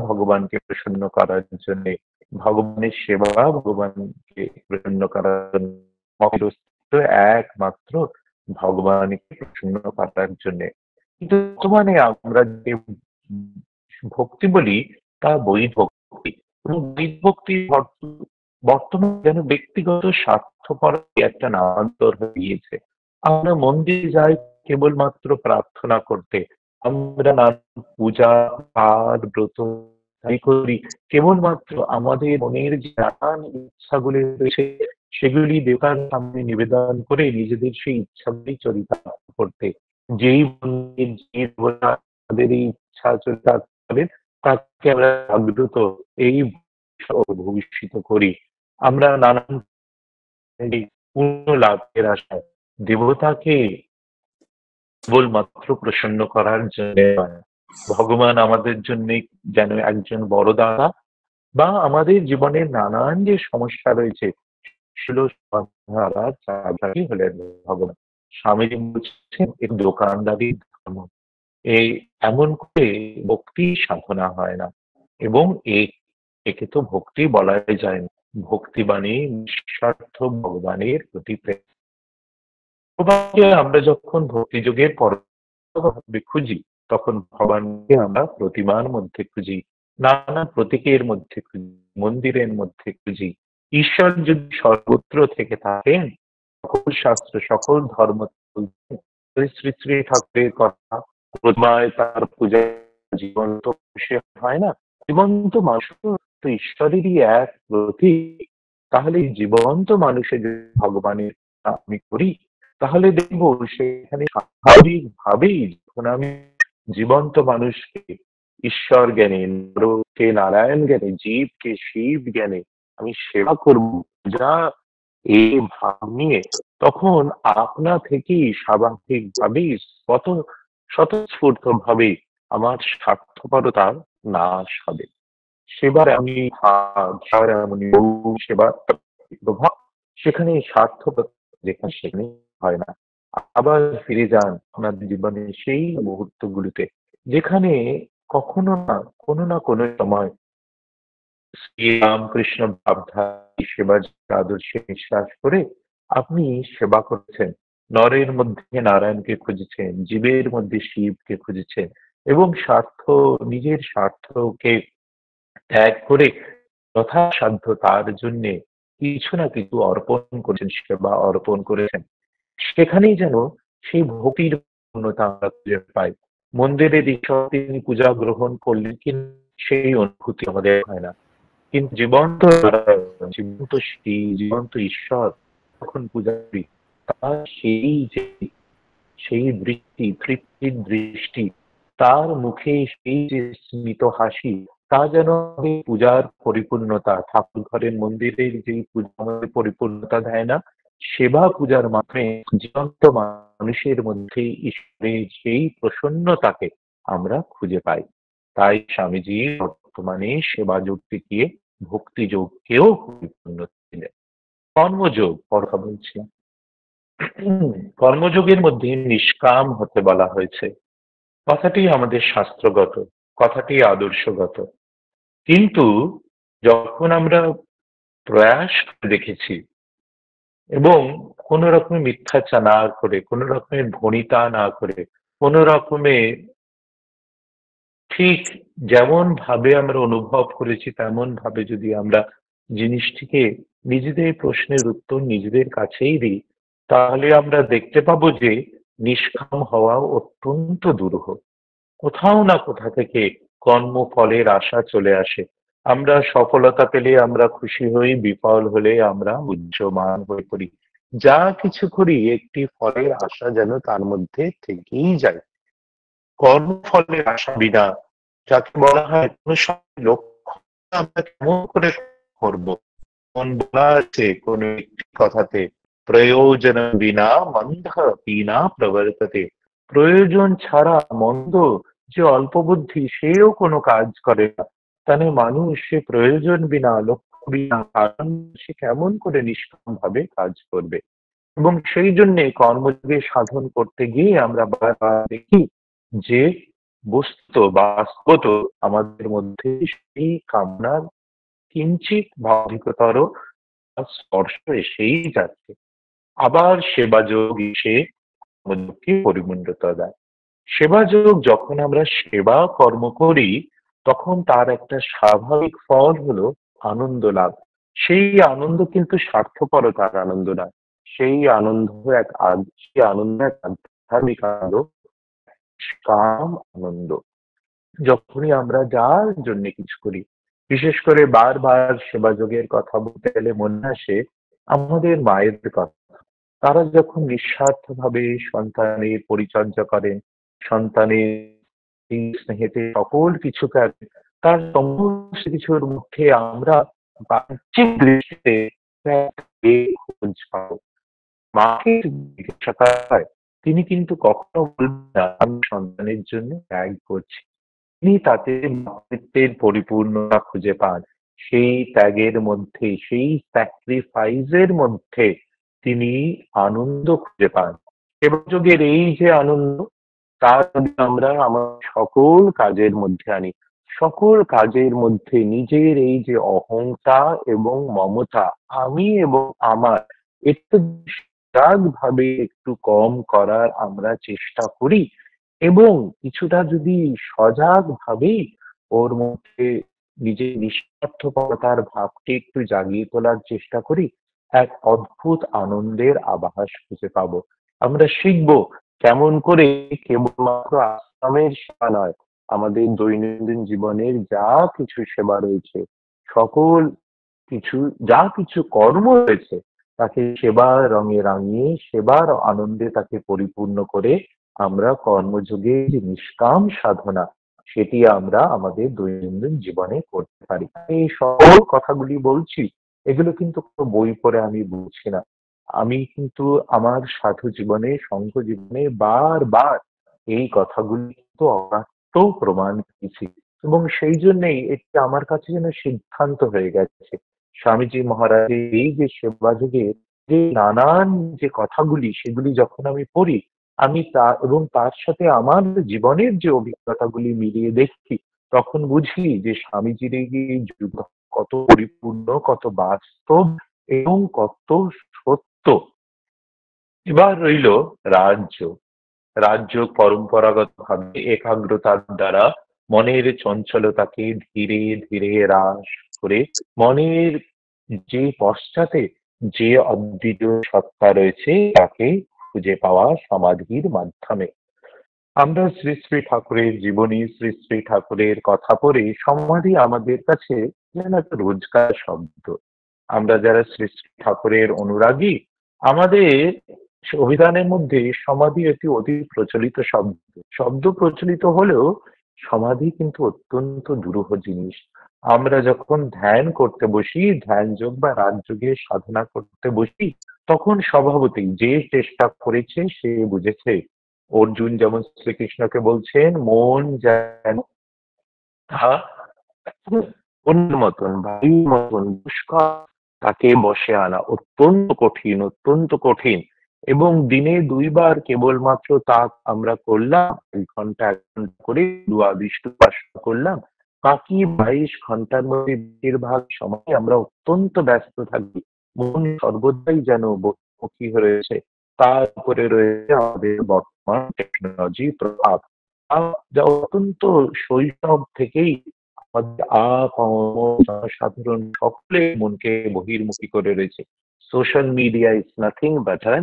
ভগবানকে প্রসন্ন করার জন্য, ভগবানের সেবা ভগবানকে প্রসন্ন করার জন্য, ভক্তের অস্তিত্ব একমাত্র ভগবানকে প্রসন্ন করার জন্য। কিন্তু বর্তমানে আমরা যে ভক্তি বলি তা বৈধ ভক্তি এবং বৈধ ভক্তি বর্তমানে যেন ব্যক্তিগত স্বার্থপর একটা নামান্তর হয়ে গিয়েছে। আমরা মন্দিরে যাই কেবলমাত্র প্রার্থনা করতে, আমরা নানা পূজা পাঠ ব্রত তাই করি কেবলমাত্র আমাদের মনের যে নানান ইচ্ছাগুলি রয়েছে সেগুলি দেবতার সামনে নিবেদন করে নিজেদের সেই ইচ্ছাগুলি চরিতার্থ করতে। যেই মন্দির যে দেবতা আমাদের এই ইচ্ছা চরিতার্থ করেন তাকে আমরা জাগ্রত এই ভবিষ্যৎ করি। আমরা নানান পুণ্য লাভের আশায় দেবতাকে কেবলমাত্র প্রসন্ন করার জন্য নয়, ভগবান আমাদের জন্য যেন একজন বড় দাতা বা আমাদের জীবনের নানান যে সমস্যা রয়েছে ছিল সমাধান চাবিকাঠি হলেন ভগবান। স্বামীজি বলছেন এই দোকানদারির ধর্ম। এই এমন করে ভক্তি সাধনা হয় না। এবং একে তো ভক্তি বলাই যায় না। ভক্তি মানে নিঃস্বার্থ ভগবানের প্রতি প্রেম। ভগবানকে আমরা যখন ভক্তিযোগের পরমভাবে খুঁজি, তখন ভগবানকে আমরা প্রতিমার মধ্যে খুঁজি, নানা প্রতীকের মধ্যে খুঁজি, মন্দিরের মধ্যে খুঁজি। ঈশ্বর যদি সর্বত্র থেকে থাকেন, সকল শাস্ত্র সকল ধর্ম শ্রী শ্রী ঠাকুরের কথা, প্রতিমায় তার পূজা জীবন্ত সে হয় না? জীবন্ত মানুষ তো ঈশ্বরেরই এক প্রতীক। তাহলে এই জীবন্ত মানুষে যদি ভগবানের আমি করি, তাহলে দেখব সেখানে স্বাভাবিকভাবেই যখন আমি জীবন্ত মানুষকে ঈশ্বর জ্ঞানে, নরকে নারায়ণ জ্ঞানে, জীবকে শিব জ্ঞানে আমি সেবা করব, যা এই ভাব নিয়ে, তখন আপনা থেকেই স্বাভাবিকভাবেই কত স্বতঃস্ফূর্তভাবে আমার স্বার্থপরতার নাশ হবে। সেবার আমি এমনি সেবার প্রভাব সেখানে স্বার্থপর, যেখানে সেখানে হয় না। আবার ফিরে যান আপনার জীবনে সেই মুহূর্তগুলিতে, যেখানে কখনো না কোনো না কোনো সময় শ্রীরামকৃষ্ণ ভাবধারী সেবার আদর্শে বিশ্বাস করে আপনি সেবা করেছেন। নরের মধ্যে নারায়ণকে খুঁজেছেন, জীবের মধ্যে শিবকে খুঁজেছেন, এবং নিজের স্বার্থকে ত্যাগ করে যথাসাধ্য তার জন্যে কিছু না কিছু অর্পণ করেছেন, সেবা অর্পণ করেছেন। সেখানেই যেন সেই ভক্তির পূর্ণতা আমরা খুঁজে পাই। মন্দিরের ঈশ্বর তিনি পূজা গ্রহণ করলেন, কিন্তু সেই অনুভূতি আমাদের হয় না। কিন্তু জীবন্ত নারায়ণ, জীবন্ত শ্রী, জীবন্ত ঈশ্বর যখন পূজা করি, তার সেই দৃষ্টি, তৃপ্তির দৃষ্টি, তার মুখে সেই যে স্মিত হাসি, তা যেন আমাদের পূজার পরিপূর্ণতা, ঠাকুর ঘরের মন্দিরের যে পূজা আমাদের পরিপূর্ণতা দেয় না, সেবা পূজার মাধ্যমে জীবন্ত মানুষের মধ্যে ঈশ্বরের সেই প্রসন্নতাকে আমরা খুঁজে পাই। তাই স্বামীজি বর্তমানে সেবা যোগকে গিয়ে ভক্তি যোগকেও পরিপূর্ণ ছিলেন। কর্মযোগ কথা বলছিলাম। কর্মযোগের মধ্যে নিষ্কাম হতে বলা হয়েছে। কথাটি আমাদের শাস্ত্রগত, কথাটি আদর্শগত। কিন্তু যখন আমরা প্রয়াস করে দেখেছি এবং কোন রকমের মিথ্যাচার না করে, কোন রকমের ভণিতা না করে, কোন রকমের ঠিক যেমন ভাবে আমরা অনুভব করেছি তেমন ভাবে যদি আমরা জিনিসটিকে নিজেদের প্রশ্নের উত্তর নিজেদের কাছেই দিই, তাহলে আমরা দেখতে পাবো যে নিষ্কাম হওয়া অত্যন্ত দুরূহ। কোথাও না কোথা থেকে কর্মফলের আশা চলে আসে। আমরা সফলতা পেলে আমরা খুশি হই, বিফল হলে আমরা উহ্যমান হয়ে পড়ি। যা কিছু করি একটি ফলের আশা যেন তার মধ্যে থেকেই যায়। কর্মফলের আশা বিনা, যাকে বলা হয় কোনো সময় লক্ষ্য আমরা কেমন করে করব। কোন বলা আছে কোন একটি কথাতে, প্রয়োজন বিনা মন্দ বিনা প্রবর্ততে। প্রয়োজন ছাড়া মন্দ যে অল্প বুদ্ধি, সেও কোনো কাজ করে না। তাহলে মানুষ সে প্রয়োজন বিনা, লক্ষ্য বিনা, কারণ সে কেমন করে নিষ্কাম ভাবে কাজ করবে। এবং সেই জন্যে কর্মযোগে সাধন করতে গিয়ে আমরা বারবার দেখি যে বাস্তবত আমাদের মধ্যে সেই কামনার কিঞ্চিত বা অধিকতর স্পর্শ এসেই যাচ্ছে। আবার সেবাযোগ এসে কর্মযোগকে পরিপূর্ণতা দেয়। সেবাযোগ যখন আমরা সেবা কর্ম করি, তখন তার একটা স্বাভাবিক ফল হলো আনন্দ লাভ। সেই আনন্দ কিন্তু স্বার্থপরতার আনন্দ নয়। সেই আনন্দ এক আধ্যাত্মিক আনন্দ, কাম আনন্দ। যখনই আমরা যার জন্য কিছু করি, বিশেষ করে বারবার সেবাযোগের কথা বলতে গেলে মনে আসে আমাদের মায়ের কথা। তারা যখন নিঃস্বার্থভাবে সন্তানের পরিচর্যা করেন, সন্তানের স্নেহেতে সকল কিছু করেন, তার সমস্ত কিছুর মধ্যে আমরা বাহ্যিক দৃষ্টিতে খোঁজ পাবো। মাকে যদি জিজ্ঞাসা করা হয়, তিনি কিন্তু কখনো বলবেন না আমি সন্তানের জন্য ত্যাগ করছি। তিনি তাতে মাতৃত্বের পরিপূর্ণতা খুঁজে পান। সেই ত্যাগের মধ্যে, সেই স্যাক্রিফাইসের মধ্যে তিনি আনন্দ খুঁজে পান। সেবাযজ্ঞের এই যে আনন্দ, তা যদি আমরা আমার সকল কাজের মধ্যে আনি, সকল কাজের মধ্যে নিজের এই যে অহংতা এবং মমতা, আমি এবং আমার, একটু ভাবে একটু কম করার আমরা চেষ্টা করি এবং কিছুটা যদি সজাগ ভাবেই ওর মধ্যে নিজের নিঃস্বার্থপরতার ভাবটি একটু জাগিয়ে তোলার চেষ্টা করি, এক অদ্ভুত আনন্দের আভাস খুঁজে পাবো। আমরা শিখবো কেমন করে কেবলমাত্র আশ্রমের সেবা নয়, আমাদের দৈনন্দিন জীবনের যা কিছু সেবা রয়েছে, সকল কিছু, যা কিছু কর্ম রয়েছে, তাকে সেবার রঙে রাঙিয়ে, সেবার আনন্দে তাকে পরিপূর্ণ করে আমরা কর্মযোগে যে নিষ্কাম সাধনা, সেটি আমরা আমাদের দৈনন্দিন জীবনে করতে পারি। এই সকল কথাগুলি বলছি, এগুলো কিন্তু কোনো বই পড়ে আমি বলছি না। আমি কিন্তু আমার সাধু জীবনে, সংঘ জীবনে বারবার এই কথাগুলি কিন্তু অকাট্য প্রমাণ পেয়েছি এবং সেই জন্যেই এটি আমার কাছে যেন সিদ্ধান্ত হয়ে গেছে। স্বামীজি মহারাজের এই যে সেবাযজ্ঞের যে নানান যে কথাগুলি, সেগুলি যখন আমি পড়ি, আমি তা এবং তার সাথে আমার জীবনের যে অভিজ্ঞতাগুলি মিলিয়ে দেখি, তখন বুঝি যে স্বামীজির এই যে যুগ কত পরিপূর্ণ, কত বাস্তব এবং কত সত্য। এবার রইল রাজ্য। রাজ্য পরম্পরাগতভাবে একাগ্রতার দ্বারা মনের চঞ্চলতাকে ধীরে ধীরে হ্রাস করে মনের যে পশ্চাতে যে অদ্বিতীয় সত্তা রয়েছে তাকে খুঁজে পাওয়া সমাধির মাধ্যমে। আমরা শ্রী শ্রী ঠাকুরের জীবনী, শ্রী শ্রী ঠাকুরের কথা পড়ে সমাধি আমাদের কাছে যেন একটা রোজকার শব্দ। আমরা যারা শ্রী শ্রী ঠাকুরের অনুরাগী, আমাদের অভিধানের মধ্যে সমাধি একটি অতি প্রচলিত শব্দ। শব্দ প্রচলিত হলেও সমাধি কিন্তু অত্যন্ত দুরূহ জিনিস। আমরা যখন ধ্যান করতে বসি, ধ্যান যোগ বা রাজযোগের সাধনা করতে বসি, তখন স্বভাবতই যে চেষ্টা করেছে সে বুঝেছে। অর্জুন যেমন শ্রীকৃষ্ণকে বলছেন, মন যেন তা অন্যের মতন, বায়ুর মতন দুষ্কর, তাকে বশে আনা অত্যন্ত কঠিন, অত্যন্ত কঠিন। এবং দিনে ২ বার কেবলমাত্র তা আমরা করলাম, ১ ঘন্টা ১ ঘন্টা করে বিষ্ণু উপাসনা করলাম। বাকি ২২ ঘন্টার মধ্যে বেশিরভাগ সময় আমরা অত্যন্ত ব্যস্ত থাকি। মন সর্বদাই যেন বহির্মুখী রয়েছে। তার উপরে রয়েছে আমাদের বর্তমান টেকনোলজির প্রভাব। যা অত্যন্ত শৈশব থেকেই আমাদের জনসাধারণ সকলের মনকে বহির্মুখী করে রয়েছে। Social media is nothing but a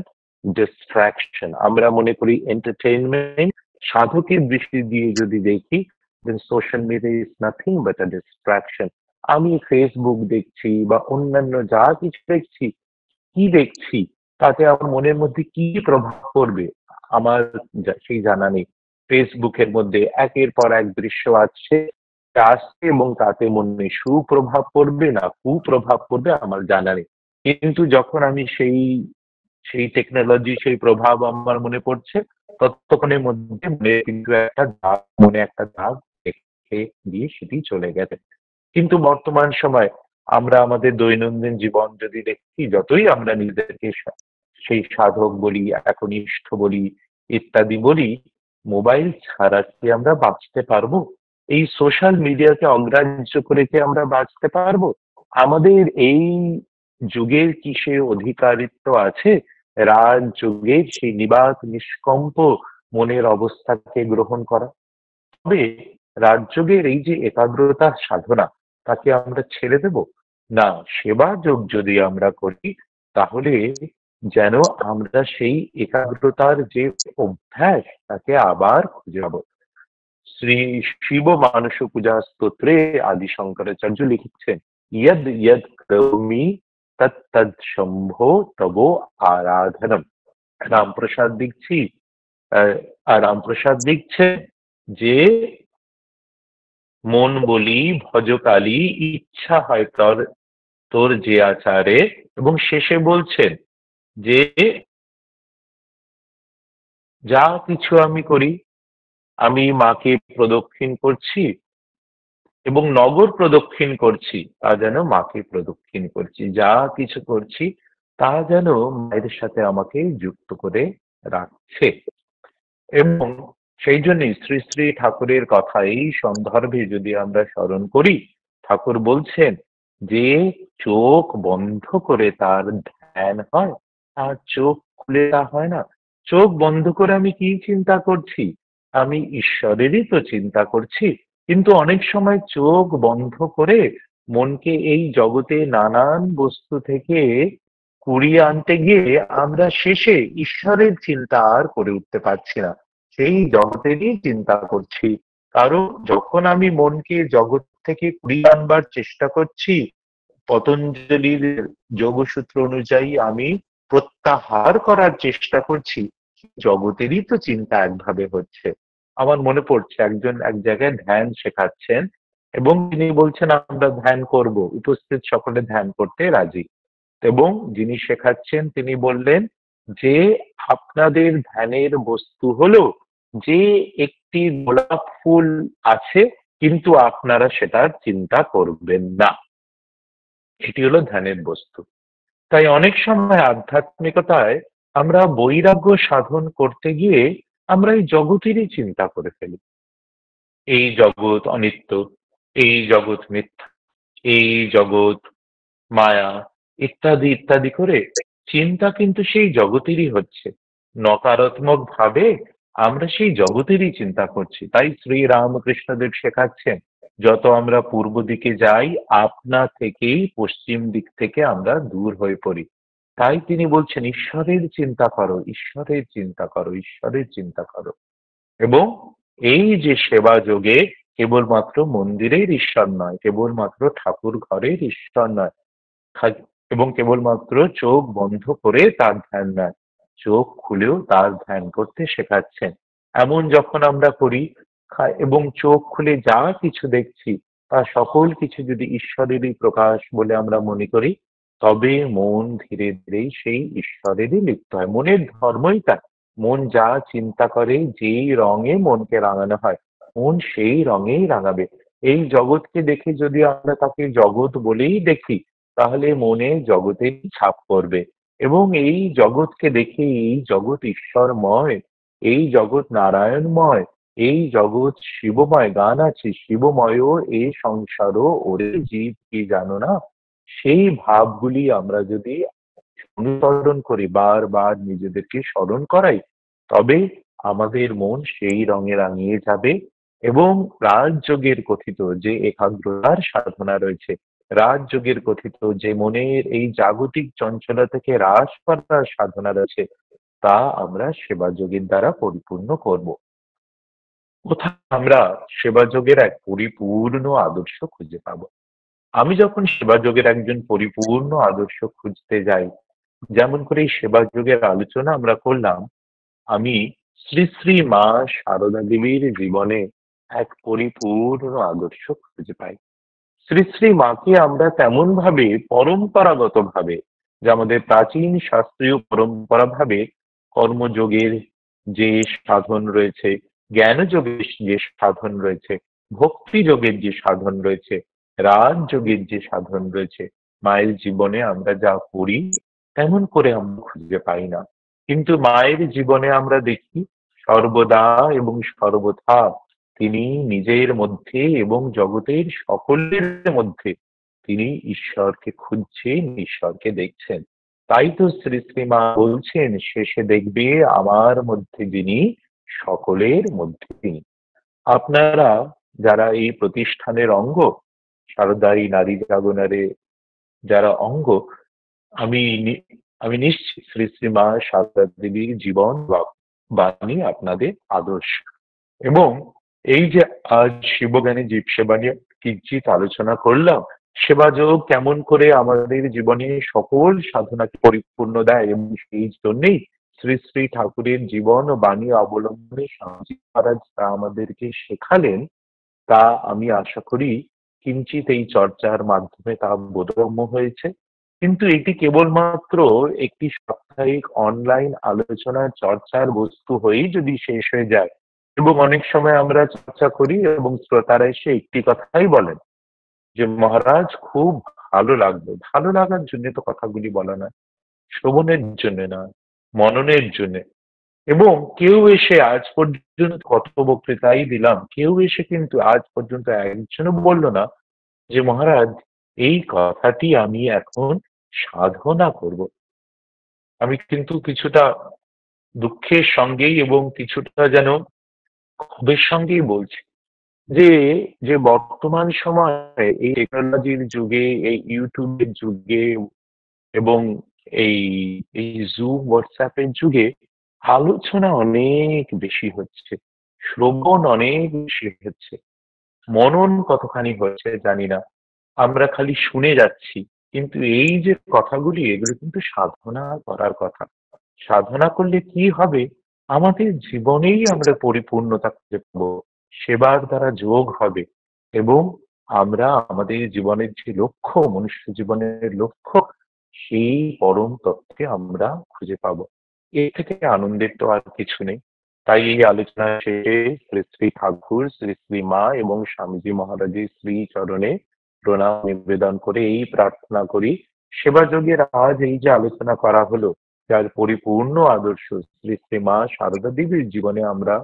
distraction. আমরা মনে করি এন্টারটেইনমেন্ট, সাধকের দৃষ্টি দিয়ে যদি দেখি, then social media is nothing but a distraction. আমি ফেসবুক দেখছি বা অন্যান্য যা কিছু দেখছি, কি দেখছি তাতে আমার মনের মধ্যে কি প্রভাব পড়বে আমার সেই জানা নেই। ফেসবুকের মধ্যে একের পর এক দৃশ্য আসছে এবং তাতে মনে সুপ্রভাব পড়বে না কুপ্রভাব পড়বে আমার জানা নেই। কিন্তু যখন আমি সেই সেই টেকনোলজি, সেই প্রভাব আমার মনে পড়ছে, ততক্ষণের মধ্যে মনে একটা দাগ রেখে দিয়ে সেটি চলে গেছে। কিন্তু বর্তমান সময় আমরা আমাদের দৈনন্দিন জীবন যদি দেখি, যতই আমরা নিজেদেরকে সেই সাধক বলি, একনিষ্ঠ বলি, ইত্যাদি বলি, মোবাইল ছাড়া কি আমরা বাঁচতে পারবো? এই সোশ্যাল মিডিয়াকে অগ্রাহ্য করে কি আমরা বাঁচতে পারবো? আমাদের এই যুগের কি সে অধিকারিত্ব আছে রাজযোগের সেই নিবাত নিষ্কম্প মনের অবস্থাকে গ্রহণ করা? তবে রাজযোগের এই যে একাগ্রতা সাধনা, তাকে আমরা ছেড়ে দেব? না, সেবা যোগ যদি আমরা করি, তাহলে যেন আমরা সেই একাগ্রতার যে অভ্যাস, তাকে আবার খুঁজে পাবো। শ্রী শিব মানস পূজা স্তোত্রে আদি শঙ্করাচার্য লিখছেন, ইয়দ ইয়দ কৌমি তৎ তৎ শম্ভো তব আরাধনম। রামপ্রসাদ দিচ্ছি, রামপ্রসাদ লিখছেন যে মন বলি ভজকালী, ইচ্ছা হয় তোর তোর যে আচারে, এবং শেষে বলছেন যে যা কিছু আমি করি, আমি মাকে প্রদক্ষিণ করছি এবং নগর প্রদক্ষিণ করছি তা যেন মাকে প্রদক্ষিণ করছি, যা কিছু করছি তা যেন মায়ের সাথে আমাকে যুক্ত করে রাখছে। এবং সেই জন্যই শ্রী শ্রী ঠাকুরের কথা এই সন্দর্ভে যদি আমরা স্মরণ করি, ঠাকুর বলছেন যে চোখ বন্ধ করে তার ধ্যান হয়, আর চোখ খুলে তা হয় না। চোখ বন্ধ করে আমি কি চিন্তা করছি? আমি ঈশ্বরেরই তো চিন্তা করছি। কিন্তু অনেক সময় চোখ বন্ধ করে মনকে এই জগতে নানান বস্তু থেকে কুড়িয়ে আনতে গিয়ে আমরা শেষে ঈশ্বরের চিন্তা আর করে উঠতে পারছি না, সেই জগতেরই চিন্তা করছি। কারণ যখন আমি মনকে জগৎ থেকে কুড়িয়ে আনবার চেষ্টা করছি, পতঞ্জলির যোগসূত্র অনুযায়ী আমি প্রত্যাহার করার চেষ্টা করছি, জগতেরই তো চিন্তা একভাবে হচ্ছে। আমার মনে পড়ছে একজন এক জায়গায় ধ্যান শেখাচ্ছেন এবং তিনি বলছেন আমরা ধ্যান করব, উপস্থিত সকলে ধ্যান করতে রাজি। এবং যিনি শেখাচ্ছেন তিনি বললেন যে আপনাদের ধ্যানের বস্তু হলো যে একটি গোলাপ ফুল আছে, কিন্তু আপনারা সেটার চিন্তা করবেন না, এটি হলো ধ্যানের বস্তু। তাই অনেক সময় আধ্যাত্মিকতায় আমরা বৈরাগ্য সাধন করতে গিয়ে আমরা এই জগতেরই চিন্তা করে ফেলি। এই জগৎ অনিত্য, এই জগৎ মিথ্যা, এই জগৎ মায়া, ইত্যাদি ইত্যাদি করে চিন্তা কিন্তু সেই জগতেরই হচ্ছে। নকারাত্মক ভাবে আমরা সেই জগতেরই চিন্তা করছি। তাই শ্রী রামকৃষ্ণদেব শেখাচ্ছেন যত আমরা পূর্ব দিকে যাই আপনা থেকেই পশ্চিম দিক থেকে আমরা দূর হয়ে পড়ি। তাই তিনি বলছেন ঈশ্বরের চিন্তা করো, ঈশ্বরের চিন্তা করো, ঈশ্বরের চিন্তা করো। এবং এই যে সেবা যোগে কেবলমাত্র মন্দিরের ঈশ্বর নয়, কেবলমাত্র ঠাকুর ঘরের ঈশ্বর নয়, এবং কেবলমাত্র চোখ বন্ধ করে তার ধ্যান নয়, চোখ খুলেও তার ধ্যান করতে শেখাচ্ছেন। এমন যখন আমরা করি এবং চোখ খুলে যা কিছু দেখছি তা সকল কিছু যদি ঈশ্বরেরই প্রকাশ বলে আমরা মনে করি, তবে মন ধীরে ধীরে সেই ঈশ্বরেরই লিপ্ত হয়। মনের ধর্মই তা। মন যা চিন্তা করে, যেই রঙে মনকে রাঙানো হয়, মন সেই রঙেই রাঙাবে। এই জগৎকে দেখে যদি আমরা তাকে জগৎ বলেই দেখি, তাহলে মনে জগতের ছাপ পড়বে। এবং এই জগৎকে দেখে এই জগৎ ঈশ্বরময়, এই জগৎ নারায়ণময়, এই জগৎ শিবময়, গান আছে শিবময় এ সংসার ওরে জীব কি জানো না, সেই ভাবগুলি আমরা যদি অনুসরণ করি, বারবার নিজেদেরকে স্মরণ করাই, তবে আমাদের মন সেই রঙে রাঙিয়ে যাবে। এবং রাজযোগের কথিত যে একাগ্রতার সাধনা রয়েছে, রাজযোগের কথিত যে মনের এই জাগতিক চঞ্চলতা থেকে হ্রাস করার সাধনা রয়েছে, তা আমরা সেবা যোগের দ্বারা পরিপূর্ণ করব। কোথায় আমরা সেবা যোগের এক পরিপূর্ণ আদর্শ খুঁজে পাবো? আমি যখন সেবা যোগের একজন পরিপূর্ণ আদর্শ খুঁজতে যাই, যেমন করে এই সেবা যোগের আলোচনা আমরা করলাম, আমি শ্রী শ্রী মা সারদা দেবীর জীবনে এক পরিপূর্ণ আদর্শ খুঁজে পাই। শ্রী শ্রী মাকে আমরা তেমন ভাবে পরম্পরাগত ভাবে, যে আমাদের প্রাচীন শাস্ত্রীয় পরম্পরা ভাবে কর্মযোগের যে সাধন রয়েছে, জ্ঞানযোগের যে সাধন রয়েছে, ভক্তি যোগের যে সাধন রয়েছে, রাজযোগের যে সাধন রয়েছে, মায়ের জীবনে আমরা যা করি তেমন করে আমরা খুঁজে পাই না। কিন্তু মায়ের জীবনে আমরা দেখি সর্বদা এবং সর্বথা তিনি নিজের মধ্যে এবং জগতের সকলের মধ্যে তিনি ঈশ্বরকে খুঁজছেন, ঈশ্বরকে দেখছেন। তাই তো শ্রী শ্রী মা বলছেন শেষে দেখবে আমার মধ্যে যিনি, সকলের মধ্যে তিনি। আপনারা যারা এই প্রতিষ্ঠানের অঙ্গ, সারদাই নারী জাগরণে যারা অঙ্গ, আমি আমি নিশ্চিত শ্রী শ্রী মা সারদা দেবীর জীবন বাণী আপনাদের আদর্শ। এবং এই যে আজ শিবজ্ঞানী জীব সেবা নিয়ে কিঞ্চিত আলোচনা করলাম, সেবাযোগ কেমন করে আমাদের জীবনে সকল সাধনাকে পরিপূর্ণ দেয়, এবং সেই জন্যেই শ্রী শ্রী ঠাকুরের জীবন ও বাণী অবলম্বনে স্বামীজি মহারাজ তা আমাদেরকে শেখালেন, তা আমি আশা করি কিঞ্চিত এই চর্চার মাধ্যমে তা বোধগম্য হয়েছে। কিন্তু এটি কেবলমাত্র একটি সাপ্তাহিক অনলাইন আলোচনার চর্চার বস্তু হয়েই যদি শেষ হয়ে যায়, এবং অনেক সময় আমরা চর্চা করি এবং শ্রোতারা এসে একটি কথাই বলেন যে মহারাজ খুব ভালো লাগলো। ভালো লাগার জন্য তো কথাগুলি বলা নয়, শ্রবণের জন্য নয়, মননের জন্য। এবং কেউ এসে আজ পর্যন্ত, কত বক্তৃতাই দিলাম, কেউ এসে কিন্তু আজ পর্যন্ত একজনও বলল না যে মহারাজ এই কথাটি আমি এখন সাধনা করব। আমি কিন্তু কিছুটা দুঃখের সঙ্গেই এবং কিছুটা যেন ক্ষোভের সঙ্গেই বলছি যে যে বর্তমান সময়ে এই টেকনোলজির যুগে, এই ইউটিউবের যুগে এবং এই এই জুম হোয়াটসঅ্যাপের যুগে আলোচনা অনেক বেশি হচ্ছে, শ্রবণ অনেক বেশি হচ্ছে, মনন কতখানি হচ্ছে জানি না। আমরা খালি শুনে যাচ্ছি, কিন্তু এই যে কথাগুলি, এগুলো কিন্তু সাধনা করার কথা। সাধনা করলে কি হবে, আমাদের জীবনেই আমরা পরিপূর্ণতা খুঁজে পাবো, সেবার দ্বারা যোগ হবে এবং আমরা আমাদের জীবনের যে লক্ষ্য, মনুষ্য জীবনের লক্ষ্য, সেই পরম তত্ত্বে আমরা খুঁজে পাবো। এর থেকে আনন্দের তো আর কিছু নেই। তাই এই আলোচনা শেষে শ্রী শ্রী ঠাকুর, শ্রী শ্রী মা এবং স্বামীজি মহারাজের শ্রী চরণে প্রণাম নিবেদন করে এই প্রার্থনা করি, সেবা যজ্ঞের আজ এই যে আলোচনা করা হলো, যার পরিপূর্ণ আদর্শ শ্রী শ্রী মা সারদা দেবীর জীবনে আমরা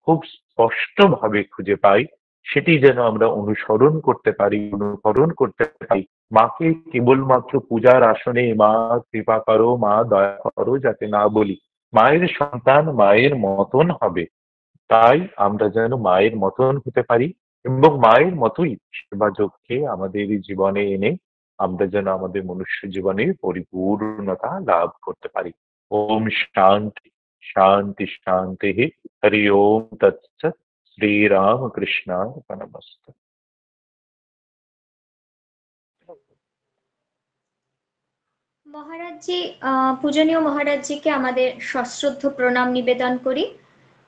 খুব স্পষ্টভাবে খুঁজে পাই, সেটি যেন আমরা অনুসরণ করতে পারি, অনুকরণ করতে পারি। মাকে কেবলমাত্র পূজার আসনে মা কৃপা করো, মা দয়া করো যাতে না বলি, মায়ের সন্তান মায়ের মতন হবে। তাই আমরা যেন মায়ের মতন হতে পারি এবং মায়ের মতোই সেবাযজ্ঞে আমাদের জীবনে এনে আমরা যেন আমাদের মনুষ্য জীবনে পরিপূর্ণতা লাভ করতে পারি। ওম শান্তি শান্তি শান্তি। হরি ওম তৎসৎ। শ্রীরাম কৃষ্ণার্পণমস্তু। মহারাজজি, পূজনীয় মহারাজজিকে আমাদের সশ্রদ্ধ প্রণাম নিবেদন করি।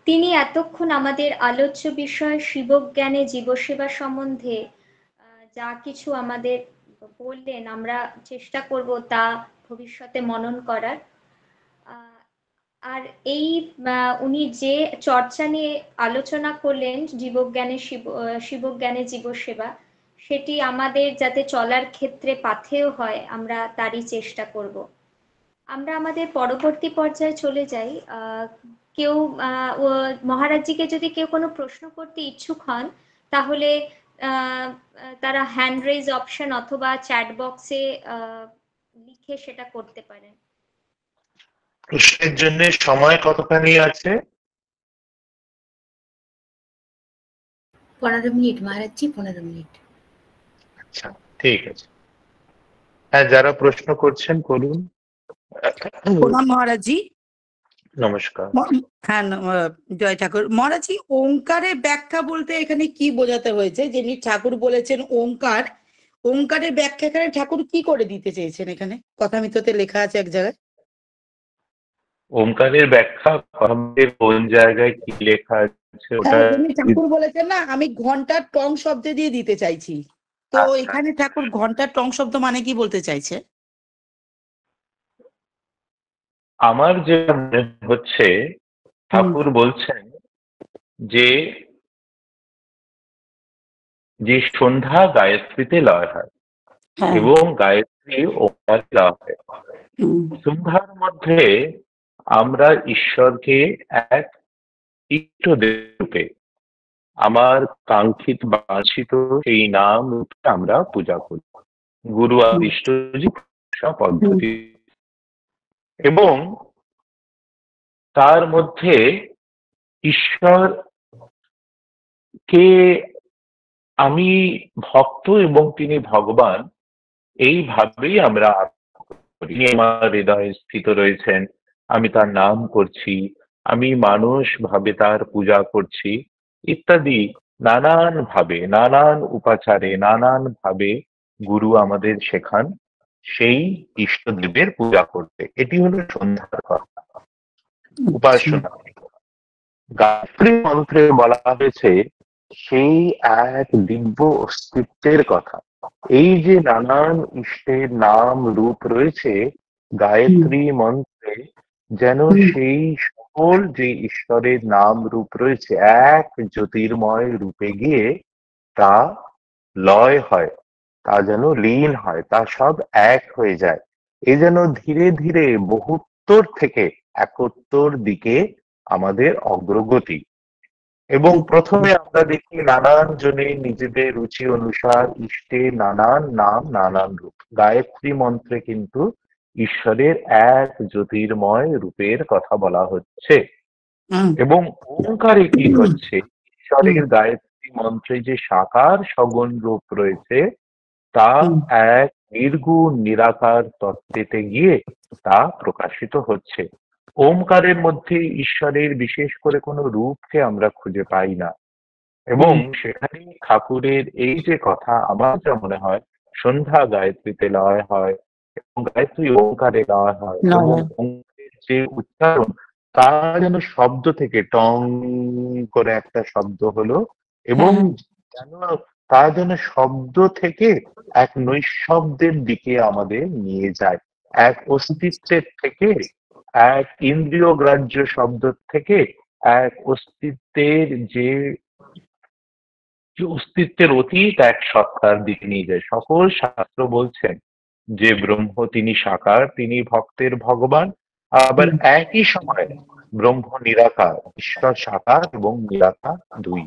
তিনি এতক্ষণ আমাদের আলোচ্য বিষয় শিবজ্ঞানে জীবসেবা সম্বন্ধে যা কিছু আমাদের বললেন, আমরা চেষ্টা করব তা ভবিষ্যতে মনন করার। আর এই উনি যে চর্চা নিয়ে আলোচনা করলেন, শিবজ্ঞানে জীবসেবা, সেটি আমাদের যাতে চলার ক্ষেত্রে পাথেয় হয়, আমরা তারই চেষ্টা করব। আমরা আমাদের পরবর্তী পর্যায়ে চলে যাই। কেউ মহারাজজিকে যদি কেউ কোনো প্রশ্ন করতে ইচ্ছুক হন, তাহলে তারা হ্যান্ড রেজ অপশন অথবা চ্যাট বক্সে লিখে সেটা করতে পারেন। প্রশ্নের জন্য সময় কতখানি আছে? 15 মিনিট মহারাজজি, 15 মিনিট। আচ্ছা, ঠিক আছে। হ্যাঁ, যারা প্রশ্ন করছেন করুন। প্রণাম মহারাজজি। নমস্কার। হ্যাঁ, জয় ঠাকুর। মহারাজজি, ওঙ্কারের ব্যাখ্যা বলতে এখানে কি বোঝাতে হয়েছে? যিনি ঠাকুর বলেছেন ওঙ্কার, ওঙ্কারের ব্যাখ্যা এখানে ঠাকুর কি করে দিতে চেয়েছেন? এখানে কথামিত্রতে লেখা আছে এক জায়গায়। ওমকারের ব্যাখ্যা আমাদের কোন জায়গায় কি লেখা আছে ওটা? ঠাকুর বলেছেন না, আমি ঘন্টার টং শব্দ দিয়ে দিতে চাইছি, তো এখানে ঠাকুর ঘন্টার টং শব্দ মানে কি বলতে চাইছে? আমার যে মনে হচ্ছে ঠাকুর বলছেন যে যে সন্ধ্যা গায়ত্রীতে লয় হয় এবং গায়ত্রী ওমকারে লয় হয়। সন্ধ্যার মধ্যে আমরা ঈশ্বরকে এক ইষ্ট রূপে, আমার কাঙ্ক্ষিত বাঞ্ছিত সেই নাম রূপে আমরা পূজা করি, গুরু আদিষ্ট পদ্ধতি। এবং তার মধ্যে ঈশ্বরকে আমি ভক্ত এবং তিনি ভগবান, এইভাবেই আমরা তিনি আমার হৃদয়ে স্থিত রয়েছেন, আমি তার নাম করছি, আমি মানুষ ভাবে তার পূজা করছি ইত্যাদি নানান ভাবে, নানান উপাচারে, নানান ভাবে গুরু আমাদের শেখান সেই ইষ্টদেবের পূজা করতে। এটি হলো সন্ধ্যার কথা, উপাসনা। গায়ত্রী মন্ত্রে বলা হয়েছে সেই এক দিব্য অস্তিত্বের কথা। এই যে নানান ইষ্টের নাম রূপ রয়েছে গায়ত্রী মন্ত্রে, যেন সেই সকল যে ঈশ্বরের নাম রূপ রয়েছে এক জ্যোতির্ময় রূপে গিয়ে তা লয় হয়, তা যেন লীন হয়, তা সব এক হয়ে যায়। এ যেন ধীরে ধীরে বহুত্তর থেকে একত্তর দিকে আমাদের অগ্রগতি। এবং প্রথমে আমরা দেখি নানান জনে নিজেদের রুচি অনুসার ইষ্টের নানান নাম নানান রূপ। গায়ত্রী মন্ত্রে কিন্তু ঈশ্বরের এক জ্যোতির্ময় রূপের কথা বলা হচ্ছে। হুম, এবং ওঙ্কারে কি হচ্ছে, হুম, ঈশ্বরের গায়ত্রী মন্ত্রে যে সাকার সগুণ রূপ রয়েছে তা হুম, এক নির্গুণ নিরাকার তত্ত্বেতে গিয়ে তা প্রকাশিত হচ্ছে। ওমকারের মধ্যে ঈশ্বরের বিশেষ করে কোনো রূপকে আমরা খুঁজে পাই না। এবং হুম, সেখানে ঠাকুরের এই যে কথা আমার যা মনে হয়, সন্ধ্যা গায়ত্রীতে লয় হয় এবং গায়ত্রী ওঙ্কারে লয় হয়, নয় এবং হয়। ওঙ্কারের যে উচ্চারণ তা যেন শব্দ থেকে টং করে একটা শব্দ হলো, এবং হ্যাঁ, যেন তা যেন শব্দ থেকে এক নৈঃশব্দের দিকে আমাদের নিয়ে যায়, এক অস্তিত্বের থেকে, এক ইন্দ্রিয় গ্রাহ্য শব্দ থেকে এক অস্তিত্বের যে অস্তিত্বের অতীত এক সত্তার দিকে নিয়ে যায়। সকল শাস্ত্র বলছেন যে ব্রহ্ম তিনি সাকার, তিনি ভক্তের ভগবান। আবার হুম, একই সময় ব্রহ্ম নিরাকার, ঈশ্বর সাকার এবং নিরাকার দুই।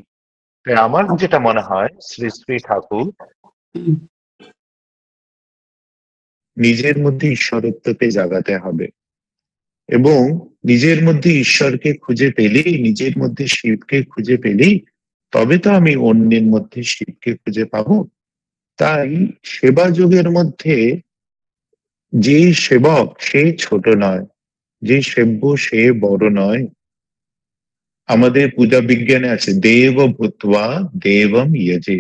তাই আমার যেটা মনে হয় শ্রী শ্রী ঠাকুর হুম, নিজের মধ্যে ঈশ্বরত্বকে জাগাতে হবে, এবং নিজের মধ্যে ঈশ্বরকে খুঁজে পেলেই, নিজের মধ্যে শিবকে খুঁজে পেলেই তবে তো আমি অন্যের মধ্যে শিবকে খুঁজে পাবো। তাই সেবা যুগের মধ্যে যে সেবক সে ছোট নয়, যে সেব্য সে বড় নয়। আমাদের পূজা বিজ্ঞানে আছে দেব ভূত্বা দেবম ইয়জে,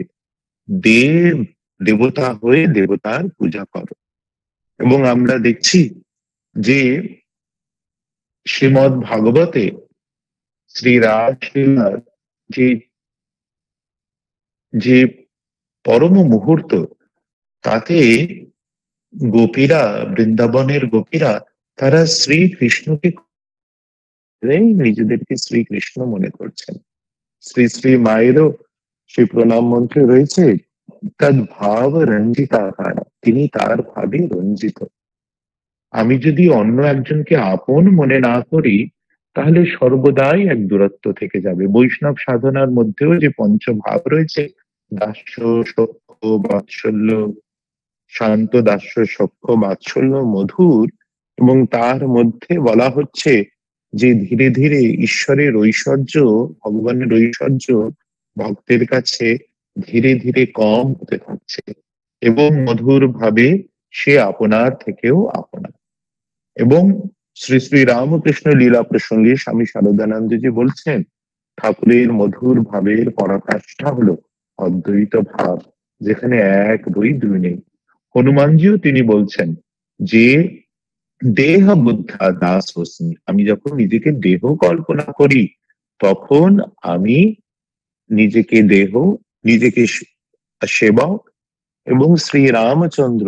দেব দেবতা হয়ে দেবতার পূজা করো। এবং আমরা দেখছি যে শ্রীমৎ ভাগবতে শ্রী রাসলীলার যে যে পরম মুহূর্ত, তাতে গোপীরা, বৃন্দাবনের গোপীরা, তারা শ্রীকৃষ্ণকে নিজেদেরকে শ্রীকৃষ্ণ মনে করছেন। শ্রী শ্রী মায়েরও সেই প্রণাম মন্ত্রে রয়েছে তদ ভাব রঞ্জিতা, তিনি তার ভাবে রঞ্জিত। আমি যদি অন্য একজনকে আপন মনে না করি তাহলে সর্বদাই এক দূরত্ব থেকে যাবে। বৈষ্ণব সাধনার মধ্যেও যে পঞ্চভাব রয়েছে, দাস্য সখ্য বাৎসল্য, শান্ত দাস্য সখ্য বাৎসল্য মধুর, এবং তার মধ্যে বলা হচ্ছে যে ধীরে ধীরে ঈশ্বরের ঐশ্বর্য, ভগবানের ঐশ্বর্য ভক্তের কাছে ধীরে ধীরে কম হতে থাকছে, এবং মধুর ভাবে সে আপনার থেকেও আপনা। এবং শ্রী শ্রী রামকৃষ্ণ লীলা প্রসঙ্গে স্বামী শারদানন্দজি বলছেন ঠাকুরের মধুর ভাবের পরাকাষ্ঠা হলো অদ্বৈত ভাব, যেখানে এক দুই দুই নেই। হনুমানজিও তিনি বলছেন যে দেহ বুদ্ধা দাস হোসনি, আমি যখন নিজেকে দেহ কল্পনা করি তখন আমি নিজেকে দেহ, নিজেকে সেবক, এবং শ্রী রামচন্দ্র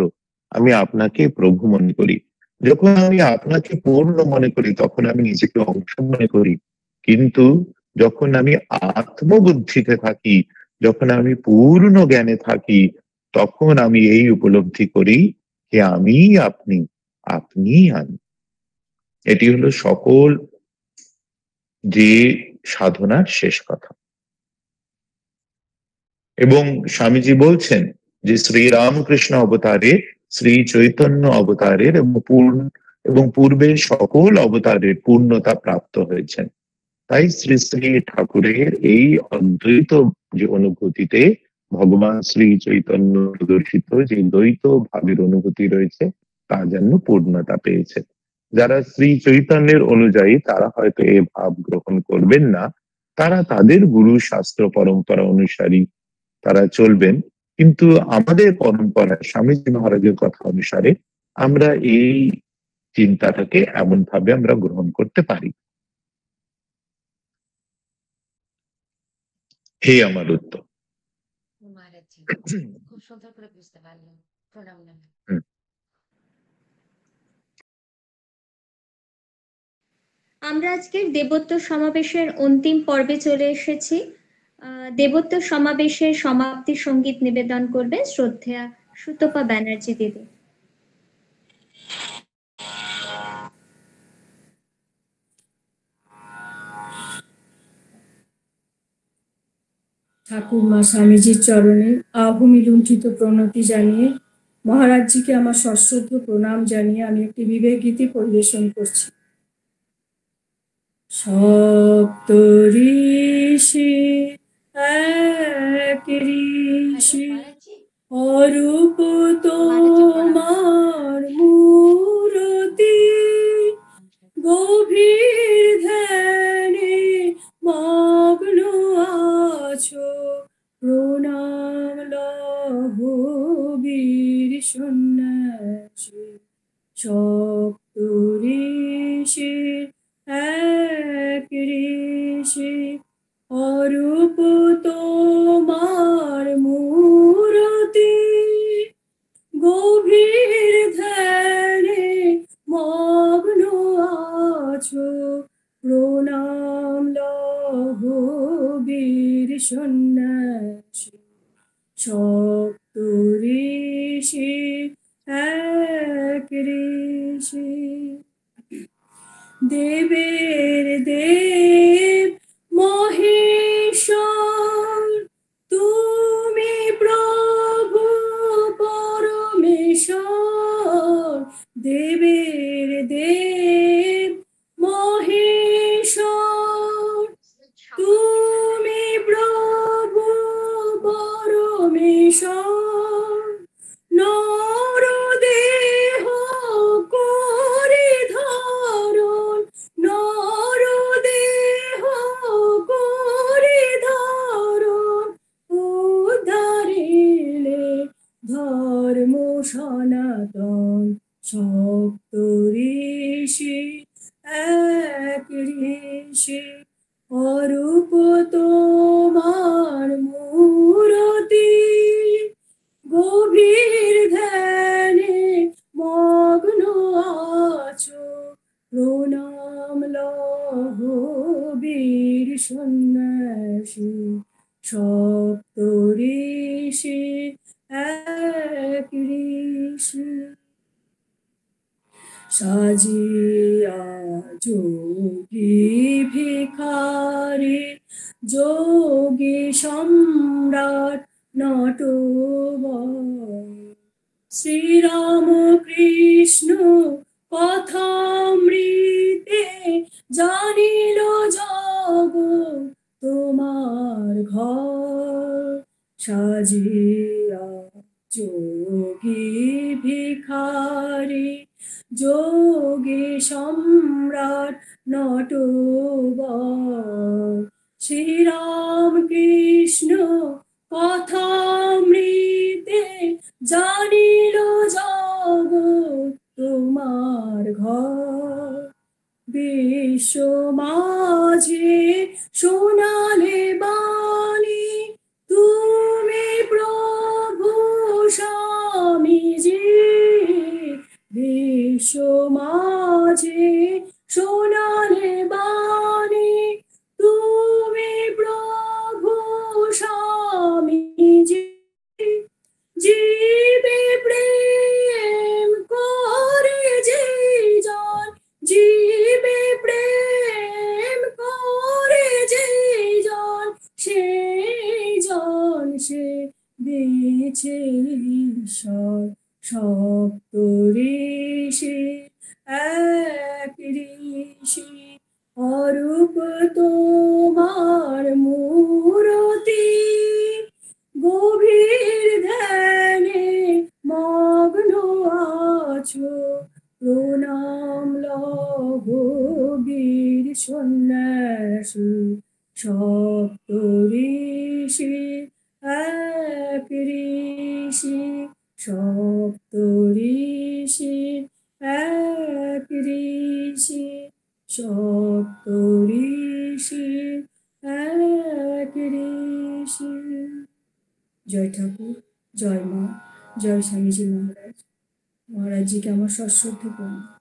আমি আপনাকে প্রভু মনে করি। যখন আমি আপনাকে পূর্ণ মনে করি তখন আমি নিজেকে অংশ মনে করি, কিন্তু যখন আমি আত্মবুদ্ধিতে থাকি, যখন আমি পূর্ণ জ্ঞানে থাকি, তখন আমি এই উপলব্ধি করি যে আমি আপনি, আপনি আমি। এটি হলো সকল যে সাধনার শেষ কথা। এবং স্বামীজি বলছেন যে শ্রী রামকৃষ্ণ অবতারে, শ্রী চৈতন্য অবতারের এবং পূর্বের সকল অবতারের পূর্ণতা প্রাপ্ত হয়েছেন। তাই শ্রী শ্রী ঠাকুরের এই অদ্বৈত যে অনুভূতিতে ভগবান শ্রী চৈতন্য প্রদর্শিত যে দ্বৈত ভাবের অনুভূতি রয়েছে তা যেন পূর্ণতা পেয়েছে। যারা শ্রী চৈতন্যের অনুযায়ী তারা হয়তো এ ভাব গ্রহণ করবেন না, তারা তাদের গুরু শাস্ত্র পরম্পরা অনুসারী তারা চলবেন, কিন্তু আমাদের পরম্পরায় স্বামীজি মহারাজের কথা অনুসারে আমরা এই চিন্তাটাকে এমন ভাবে আমরা গ্রহণ করতে পারি। এই আমার উত্তর। মহারাজজি খুব সুন্দর করে বুঝতে পারলাম। প্রণাম নেবেন। আমরা আজকের দেবোত্তর সমাবেশের অন্তিম পর্বে চলে এসেছি। দেবোত্তর সমাবেশের সমাপ্তি সঙ্গীত নিবেদন করবেন শ্রদ্ধেয়া সুতপা ব্যানার্জি দিদি। ঠাকুরমা স্বামীজির চরণে আভূমি লুণ্ঠিত প্রণতি জানিয়ে, মহারাজজিকে আমার সশ্রদ্ধ প্রণাম জানিয়ে আমি একটি বিবেক গীতি পরিবেশন করছি। সপ্ত ঋষি এক ঋষি অরূপ তোমার মূরতি, গভীর ধ্যানে মগ্ন আছো, প্রণাম লহ বীর সন্ন্যাসী। সপ্ত ঋষি এক ঋষি অরূপ তোমার মূরতি, গভীর ধ্যানে মগ্ন আছো, প্রণাম লহ বীর সন্ন্যাসী। সপ্ত ঋষি এক ঋষি দেবের দেব মহেশ্বর, তুমি প্রভু পরমেশ্বর। দেবের দেব মহেশ্বর, তুমি প্রভু পরমেশ্বর। নরদেহ করে ধারণ, নরদেহ করে ধারণ, উদ্ধারিলে ধর্ম সনাতন। সপ্ত ঋষি এক ঋষি অরূপ তোমার মূরতি, গভীর ধ্যানে মগ্ন আছো, প্রণাম লহ বীর সন্ন্যাসী। সপ্ত ঋষি এক ঋষি সাজিয়া যোগী ভিখারি, যোগী সম্রাট নটবর। শ্রীরাম কৃষ্ণ কথামৃতে জানিল জগ তোমার ঘর। সাজিয়া যোগী ভিখারি, যোগী সম্রাট নটবর। শ্রীরাম কৃষ্ণ কথামৃতে জানিল জগ তোমার ঘর। বিশ্ব মাঝে শোনালে বাণী, তুমি প্রভু স্বামীজি। বিশ্ব মাঝে শোনালে বাণী, তুমি প্রভু স্বামীজি। জীবে প্রেম করে যে জন, জীবে প্রেম করে যে জন, সেই জন সে দিয়েছে ঈশ্বর। সপ্ত ঋষি এক ঋষি অরূপ তোমার মূরতি, গভীর ধ্যানে মগ্ন আছো, প্রণাম লহ বীর সন্ন্যাসী। সপ্ত ঋষি এক ঋষি, সপ্ত ঋষি এক ঋষি, সপ্ত ঋষি এক ঋষি। জয় ঠাকুর, জয় মা, জয় স্বামীজি মহারাজ। মহারাজজিকে আমার সশ্রদ্ধ প্রণাম।